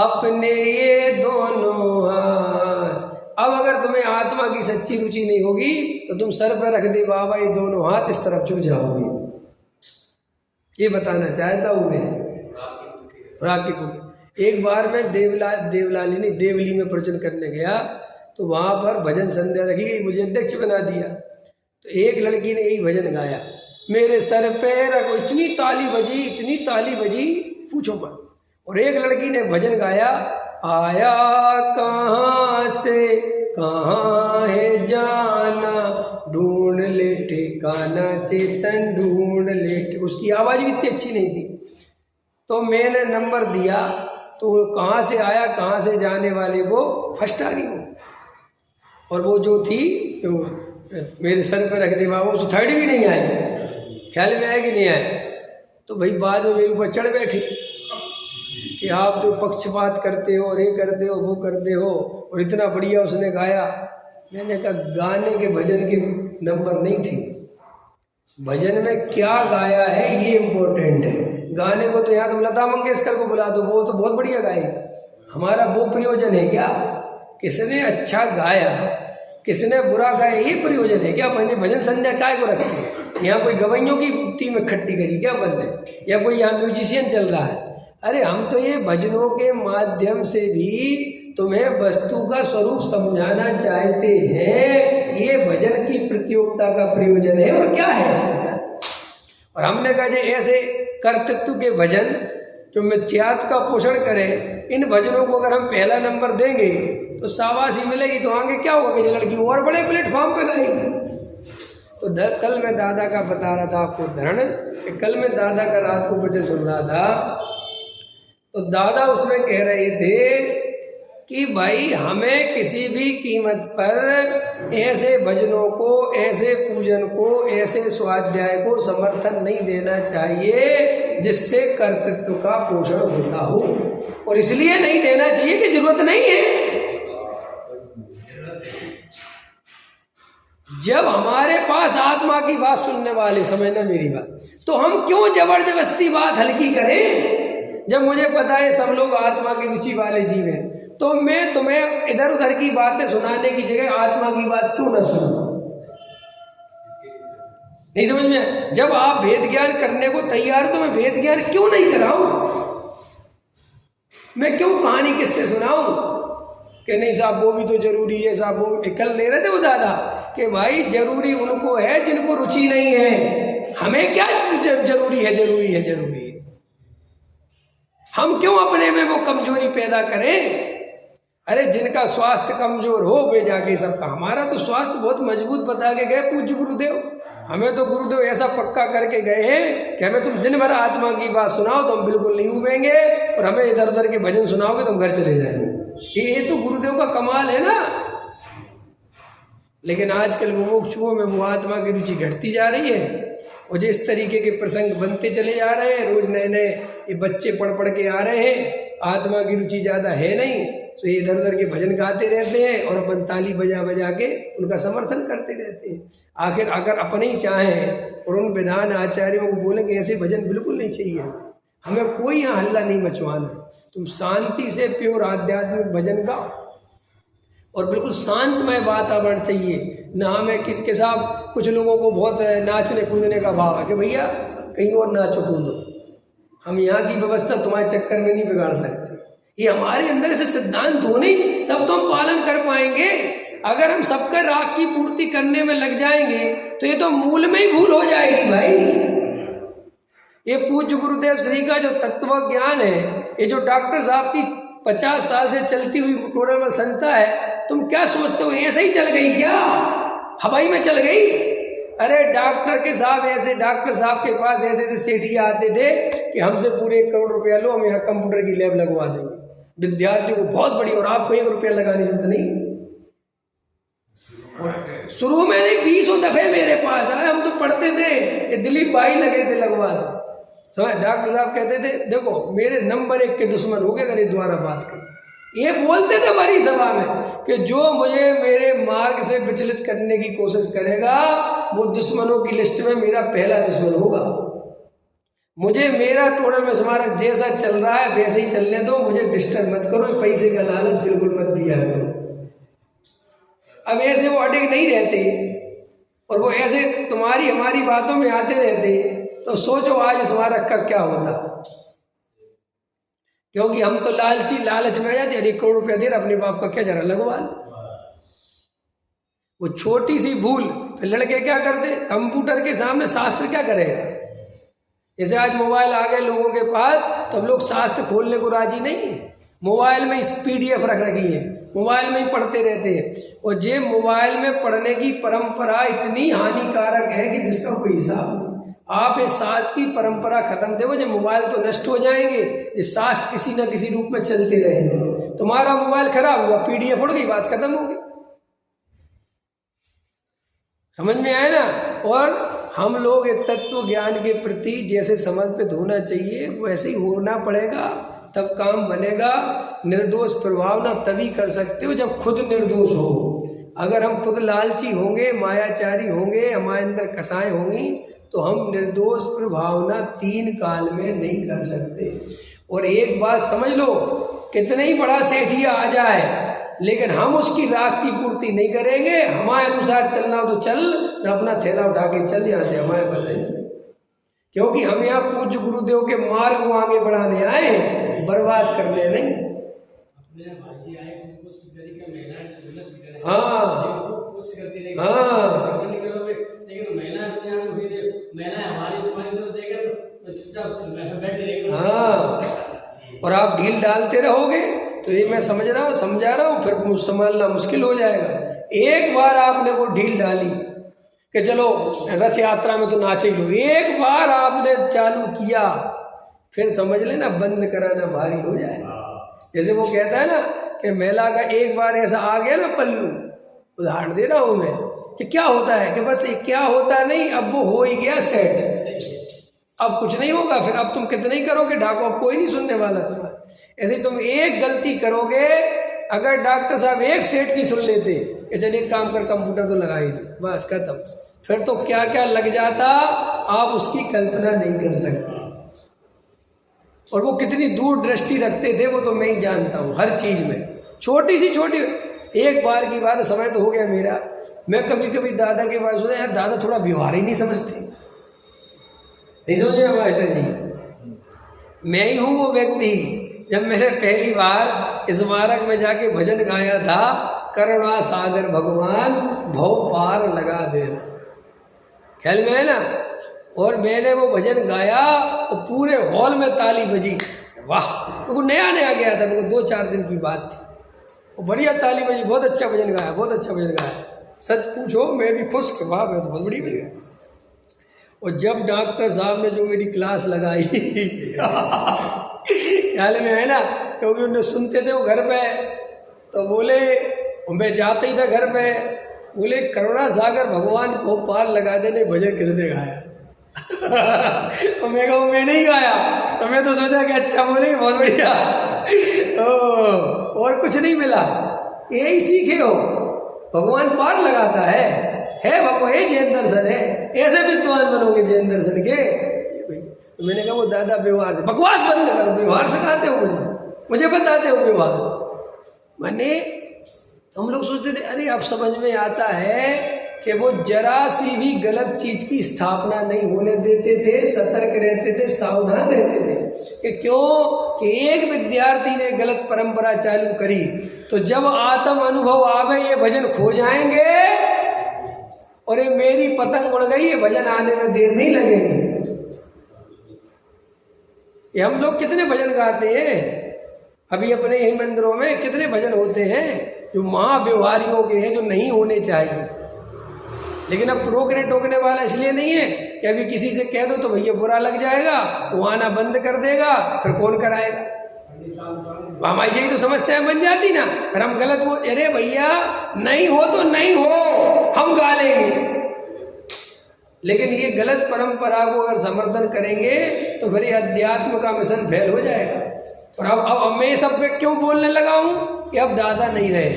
[SPEAKER 1] अपने ये दोनों हाथ। अब अगर तुम्हें आत्मा की सच्ची रुचि नहीं होगी तो तुम सर पे रख दे बाबा ये दोनों हाथ, इस तरफ झुक जाओगे। ये बताना चाहता हूं मैं। राग की पुत्री। एक बार मैं देवली में प्रवचन करने गया तो वहां पर भजन संध्या रखी गई, मुझे अध्यक्ष बना दिया। तो एक लड़की ने यही भजन गाया, मेरे सर पे रखो। इतनी ताली बजी पूछो मत। और एक लड़की ने भजन गाया, आया कहाँ से कहाँ है जाना, ढूंढ ले ठिकाना चेतन ढूंढ ले। उसकी आवाज भी इतनी अच्छी नहीं थी। तो मैंने नंबर दिया तो कहाँ से आया कहाँ से जाने वाले वो फर्स्ट आ गई वो। और वो जो थी तो मेरे सर पे रख दे बाबा, उसको थर्ड भी नहीं आए। ख्याल में आया कि नहीं आया? तो भाई बाद में मेरे ऊपर चढ़ बैठे कि आप तो पक्षपात करते हो और ये करते हो वो करते हो। और इतना बढ़िया उसने गाया। मैंने कहा गाने के भजन के नंबर नहीं थी, भजन में क्या गाया है ये इम्पोर्टेंट है। गाने को तो यहाँ तुम लता मंगेशकर को बुला दो, वो तो बहुत बढ़िया गाएगी। हमारा वो प्रयोजन है क्या? किसने अच्छा गाया किसने बुरा गाया ये प्रयोजन है क्या? मैंने भजन संध्या काय को रखी है? यहाँ कोई गवैयों की टीम इकट्ठी करी क्या बनने, या कोई यहाँ म्यूजिशियन चल रहा है? अरे हम तो ये भजनों के माध्यम से भी तुम्हें वस्तु का स्वरूप समझाना चाहते हैं। ये भजन की प्रतियोगिता का प्रयोजन है और क्या है इसका? और हमने कहा जे ऐसे कर्तृत्व के भजन जो मिथ्यात्व का पोषण करें, इन भजनों को अगर हम पहला नंबर देंगे तो शाबाशी मिलेगी। तो आगे क्या होगा कि लड़की और बड़े प्लेटफॉर्म पे गाएगी। तो कल मैं दादा का बता रहा था आपको उदाहरण, कल मैं दादा का रात को वचन सुन रहा था तो दादा उसमें कह रहे थे कि भाई हमें किसी भी कीमत पर ऐसे भजनों को, ऐसे पूजन को, ऐसे स्वाध्याय को समर्थन नहीं देना चाहिए जिससे कर्तृत्व का पोषण होता हो। और इसलिए नहीं देना चाहिए कि जरूरत नहीं है। जब हमारे पास आत्मा की बात सुनने वाले, समझना मेरी बात, तो हम क्यों जबरदस्ती बात हल्की करें? जब मुझे पता है सब लोग आत्मा की रुचि वाले जीव हैं, तो मैं तुम्हें इधर उधर की बातें सुनाने की जगह आत्मा की बात क्यों ना सुनाऊं? नहीं समझ में? जब आप भेद ज्ञान करने को तैयार तो मैं भेद ज्ञान क्यों नहीं कराऊं? मैं क्यों कहानी किससे सुनाऊं कि नहीं साहब वो भी तो जरूरी है साहब। वो कल ले रहे थे वो दादा कि भाई जरूरी उनको है जिनको रुचि नहीं है। हमें क्या जरूरी है। हम क्यों अपने में वो कमजोरी पैदा करें? अरे जिनका स्वास्थ्य कमजोर हो वे जाके सबका। हमारा तो स्वास्थ्य बहुत मजबूत बता के गए पूज्य गुरुदेव। हमें तो गुरुदेव ऐसा पक्का करके गए हैं कि हमें तुम दिन भर आत्मा की बात सुनाओ तो हम बिल्कुल नहीं उबेंगे, और हमें इधर उधर के भजन सुनाओगे तो हम घर चले जाएंगे। ये तो गुरुदेव का कमाल है ना। लेकिन आजकल मुमुक्षुओं में वो आत्मा की रुचि घटती जा रही है और जिस तरीके के प्रसंग बनते चले जा रहे हैं, रोज नए नए ये बच्चे पढ़ के आ रहे हैं, आत्मा की रुचि ज़्यादा है नहीं, तो ये इधर उधर के भजन गाते रहते हैं और अपन ताली बजा के उनका समर्थन करते रहते हैं। आखिर अगर अपने ही चाहें और उन विधान आचार्यों को बोलें कि ऐसे भजन बिल्कुल नहीं चाहिए, हमें कोई यहाँ हल्ला नहीं मचवाना, तुम शांति से प्योर आध्यात्मिक भजन गाओ और बिल्कुल शांतमय वातावरण चाहिए ना। हमें किसके साथ कुछ लोगों को बहुत नाचने कूदने का भाव है कि भैया कहीं और नाचो कूदो, हम यहाँ की व्यवस्था तुम्हारे चक्कर में नहीं बिगाड़ सकते। ये हमारे अंदर से सिद्धांत हो नहीं, तब तो हम पालन कर पाएंगे। अगर हम सबका राग की पूर्ति करने में लग जाएंगे तो ये तो मूल में ही भूल हो जाएगी भाई। ये पूज्य गुरुदेव श्री का जो तत्व ज्ञान है, ये जो डॉक्टर साहब की 50 साल से चलती हुई टोटल संस्था है, तुम क्या सोचते हो ऐसे ही चल गई क्या? हवाई में चल गई? अरे डॉक्टर साहब के पास ऐसे सेठिया आते थे कि हमसे पूरे 1 करोड़ रुपया लो, हम यहाँ कंप्यूटर की लैब लगवा देंगे विद्यार्थियों को बहुत बड़ी, और आपको 1 रुपया लगाने की जरूरत नहीं। शुरू में नहीं 20 दफे मेरे पास आए, हम तो पढ़ते थे, दिलीप भाई लगे थे लगवा दो। समझ? डॉक्टर साहब कहते थे देखो मेरे नंबर 1 के दुश्मन हो गए अगर ये दोबारा बात करें, ये बोलते थे हमारी सभा में कि जो मुझे मेरे मार्ग से विचलित करने की कोशिश करेगा वो दुश्मनों की लिस्ट में मेरा पहला दुश्मन होगा। मुझे मेरा टोटल में स्मारक जैसा चल रहा है वैसे ही चलने दो, मुझे डिस्टर्ब मत करो, पैसे का लालच बिल्कुल मत दिया करो। अब ऐसे वो अड़े नहीं रहते और वो ऐसे तुम्हारी हमारी बातों में आते रहते तो सोचो आज स्मारक का क्या होता। क्योंकि हम तो लालच में आ जाते, 1 करोड़ रुपया दे रहा, अपने बाप का क्या जरा लगवा। वो छोटी सी भूल, फिर लड़के क्या करते, कंप्यूटर के सामने शास्त्र क्या करेगा। जैसे आज मोबाइल आ गए लोगों के पास तो अब लोग शास्त्र खोलने को राजी नहीं है, मोबाइल में PDF रख रखी है, मोबाइल में ही पढ़ते रहते हैं। और ये मोबाइल में पढ़ने की परंपरा इतनी हानिकारक है कि जिसका कोई हिसाब नहीं। आप इस शास्त्र की परंपरा खत्म देखो, जब मोबाइल तो नष्ट हो जाएंगे, ये शास्त्र किसी न किसी रूप में चलते रहेंगे। तुम्हारा मोबाइल खराब हुआ, PDF उड़ गई, बात खत्म हो गई। समझ में आया ना। और हम लोग एक तत्व ज्ञान के प्रति जैसे समर्पित होना चाहिए वैसे ही होना पड़ेगा, तब काम बनेगा। निर्दोष प्रभावना तभी कर सकते हो जब खुद निर्दोष हो। अगर हम खुद लालची होंगे, मायाचारी होंगे, हमारे अंदर कसाएं होंगी तो हम निर्दोष प्रभावना 3 काल में नहीं कर सकते। और एक बात समझ लो, कितना ही बड़ा सेठिया आ जाए लेकिन हम उसकी राख की पूर्ति नहीं करेंगे। हमारे अनुसार चलना हो तो चल, न अपना थैला उठा के चल यहाँ से, हमारे बताइए। क्योंकि हम यहाँ पूज्य गुरुदेव के मार्ग को आगे बढ़ाने आए, बर्बाद करने नहीं। हाँ हाँ, और आप ढील डालते रहोगे तो ये मैं समझ रहा हूँ, समझा रहा हूँ, फिर संभालना मुश्किल हो जाएगा। एक बार आपने वो ढील डाली कि चलो रथ यात्रा में तो नाचे लो, एक बार आपने चालू किया फिर समझ लेना बंद कराना भारी हो जाएगा। जैसे वो कहता है ना कि मेला का एक बार ऐसा आ गया ना पल्लू, उदाहरण दे रहा हूँ मैं, कि क्या होता है कि बस ये क्या होता नहीं, अब वो हो ही गया सेट, अब कुछ नहीं होगा। फिर अब तुम कितना ही करोगे ढाको, अब कोई नहीं सुनने वाला तुम्हारा। ऐसे तुम एक गलती करोगे, अगर डॉक्टर साहब एक सेट की सुन लेते कि चलिए एक काम कर कंप्यूटर तो लगा ही दे, बस खत्म, फिर तो क्या क्या लग जाता आप उसकी कल्पना नहीं कर सकते। और वो कितनी दूर दृष्टि रखते थे वो तो मैं ही जानता हूँ, हर चीज में छोटी सी छोटी। एक बार की बात, समय तो हो गया मेरा, मैं कभी कभी दादा के पास सोचा यार दादा थोड़ा व्यवहार ही नहीं समझते, नहीं समझे मास्टर जी। मैं ही हूँ वो व्यक्ति, जब मैंने पहली बार स्मारक में जाके भजन गाया था, करुणा सागर भगवान भव पार लगा देना, ख्याल में है ना। और मैंने वो भजन गाया और पूरे हॉल में ताली बजी, वाह। मेरे को नया गया था, मेरे को 2-4 दिन की बात थी, वो बढ़िया ताली बजी, बहुत अच्छा भजन गाया, बहुत अच्छा भजन गाया। सच पूछो मैं भी खुश कि वाह मैं तो बहुत बढ़िया भजन गाया। और जब डॉक्टर साहब ने जो मेरी क्लास लगाई ख्याल में है ना, क्योंकि उन्हें सुनते थे वो घर पे, तो बोले, मैं जाते ही था घर पे, बोले करुणा सागर भगवान को पार लगा देने भजन किसने गाया तो मैं कहूँ मैं नहीं गाया, तो मैं तो सोचा कि अच्छा बोलेंगे बहुत बढ़िया और कुछ नहीं मिला, यही सीखे हो, भगवान पार लगाता है भगवान, ये जैन दर्शन है, ऐसे विद्वान बनोगे जैन दर्शन के। तो मैंने कहा वो दादा व्यवहार से, बकवास बंद करो, व्यवहार सिखाते हो मुझे बताते हो व्यवहार। मैंने तो हम लोग सोचते थे अरे अब समझ में आता है कि वो जरा सी भी गलत चीज की स्थापना नहीं होने देते थे, सतर्क रहते थे, सावधान रहते थे। कि क्यों कि एक विद्यार्थी ने गलत परंपरा चालू करी तो जब आत्म अनुभव आवे ये भजन खो जाएंगे, और ये मेरी पतंग उड़ गई, ये भजन आने में देर नहीं लगेगी। ये हम लोग कितने भजन गाते हैं अभी अपने यही मंदिरों में, कितने भजन होते हैं जो महाव्यवहारियों के हैं, जो नहीं होने चाहिए। लेकिन अब रोकने टोकने वाला इसलिए नहीं है कि अभी किसी से कह दो तो भैया बुरा लग जाएगा, वो आना बंद कर देगा, फिर कौन कराएगा। हमारी यही तो समस्या बन जाती ना, फिर हम गलत वो, अरे भैया नहीं हो तो नहीं हो, हम गा लेंगे। लेकिन ये गलत परंपरा को अगर समर्थन करेंगे तो फिर ये अध्यात्म का मिशन फेल हो जाएगा। और अब मैं सब पे क्यों बोलने लगा हूँ कि अब दादा नहीं रहे।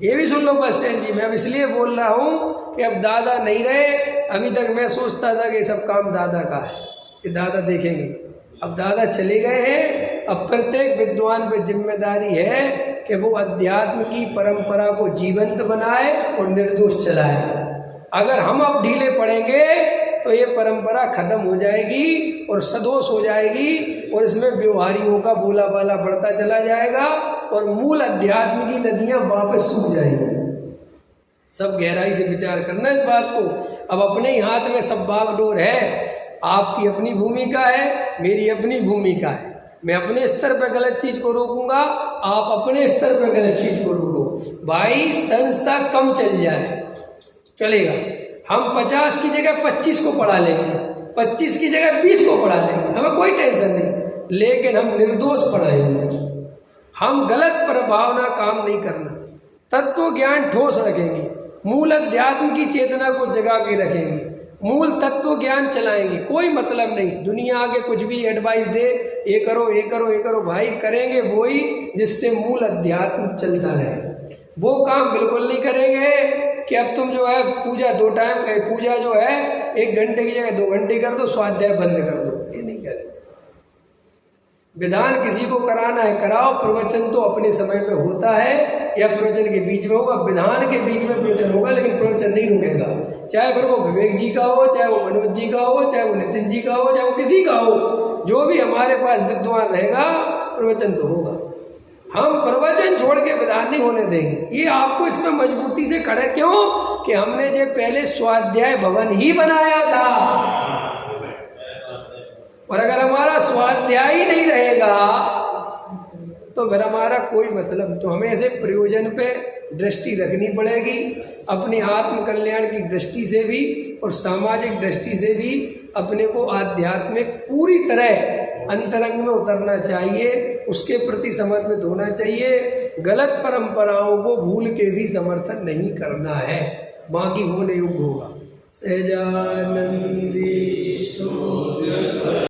[SPEAKER 1] ये भी सुन लो बस जी, मैं अब इसलिए बोल रहा हूँ कि अब दादा नहीं रहे। अभी तक मैं सोचता था कि ये सब काम दादा का है, कि दादा देखेंगे। अब दादा चले गए हैं। अब प्रत्येक विद्वान पे जिम्मेदारी है कि वो अध्यात्म की परंपरा को जीवंत बनाए और निर्दोष चलाए। अगर हम अब ढीले पड़ेंगे तो ये परंपरा खत्म हो जाएगी और सदोष हो जाएगी और इसमें व्यवहारियों का बोला बाला बढ़ता चला जाएगा और मूल अध्यात्म की नदियां वापस सूख जाएंगी। सब गहराई से विचार करना इस बात को। अब अपने ही हाथ में सब बागडोर है। आपकी अपनी भूमिका है, मेरी अपनी भूमिका है। मैं अपने स्तर पर गलत चीज को रोकूंगा, आप अपने स्तर पर गलत चीज को रोको। भाई संस्था कम चल जाए चलेगा, हम 50 की जगह 25 को पढ़ा लेंगे, 25 की जगह 20 को पढ़ा लेंगे, हमें कोई टेंशन नहीं। लेकिन हम निर्दोष पढ़ाएंगे। हम गलत प्रभावना काम नहीं करना। तत्व ज्ञान ठोस रखेंगे, मूल अध्यात्म की चेतना को जगा के रखेंगे, मूल तत्व ज्ञान चलाएंगे। कोई मतलब नहीं दुनिया आगे कुछ भी एडवाइस दे, ये करो ये करो ये करो, भाई करेंगे वही जिससे मूल अध्यात्म चलता रहे। वो काम बिल्कुल नहीं करेंगे कि अब तुम जो है पूजा 2 टाइम पूजा जो है 1 घंटे की जगह 2 घंटे कर दो, स्वाध्याय बंद कर दो, ये नहीं करेंगे। विधान किसी को कराना है कराओ, प्रवचन तो अपने समय पे होता है या प्रवचन के बीच में होगा, विधान के बीच में प्रवचन होगा, लेकिन प्रवचन नहीं रुकेगा। चाहे फिर वो विवेक जी का हो, चाहे वो मनोज जी का हो, चाहे वो नितिन जी का हो, चाहे वो किसी का हो, जो भी हमारे पास विद्वान रहेगा प्रवचन तो होगा। हम प्रवचन छोड़ के विधान नहीं होने देंगे। ये आपको इसमें मजबूती से खड़े क्यों कि हमने जो पहले स्वाध्याय भवन ही बनाया था, और अगर हमारा स्वाध्याय ही नहीं रहेगा तो फिर हमारा कोई मतलब। तो हमें ऐसे प्रयोजन पे दृष्टि रखनी पड़ेगी, अपने आत्म कल्याण की दृष्टि से भी और सामाजिक दृष्टि से भी अपने को आध्यात्मिक पूरी तरह अंतरंग में उतरना चाहिए, उसके प्रति समर्पित होना चाहिए। गलत परंपराओं को भूल के भी समर्थन नहीं करना है, बाकी होने योग्य होगा। सहजानंदी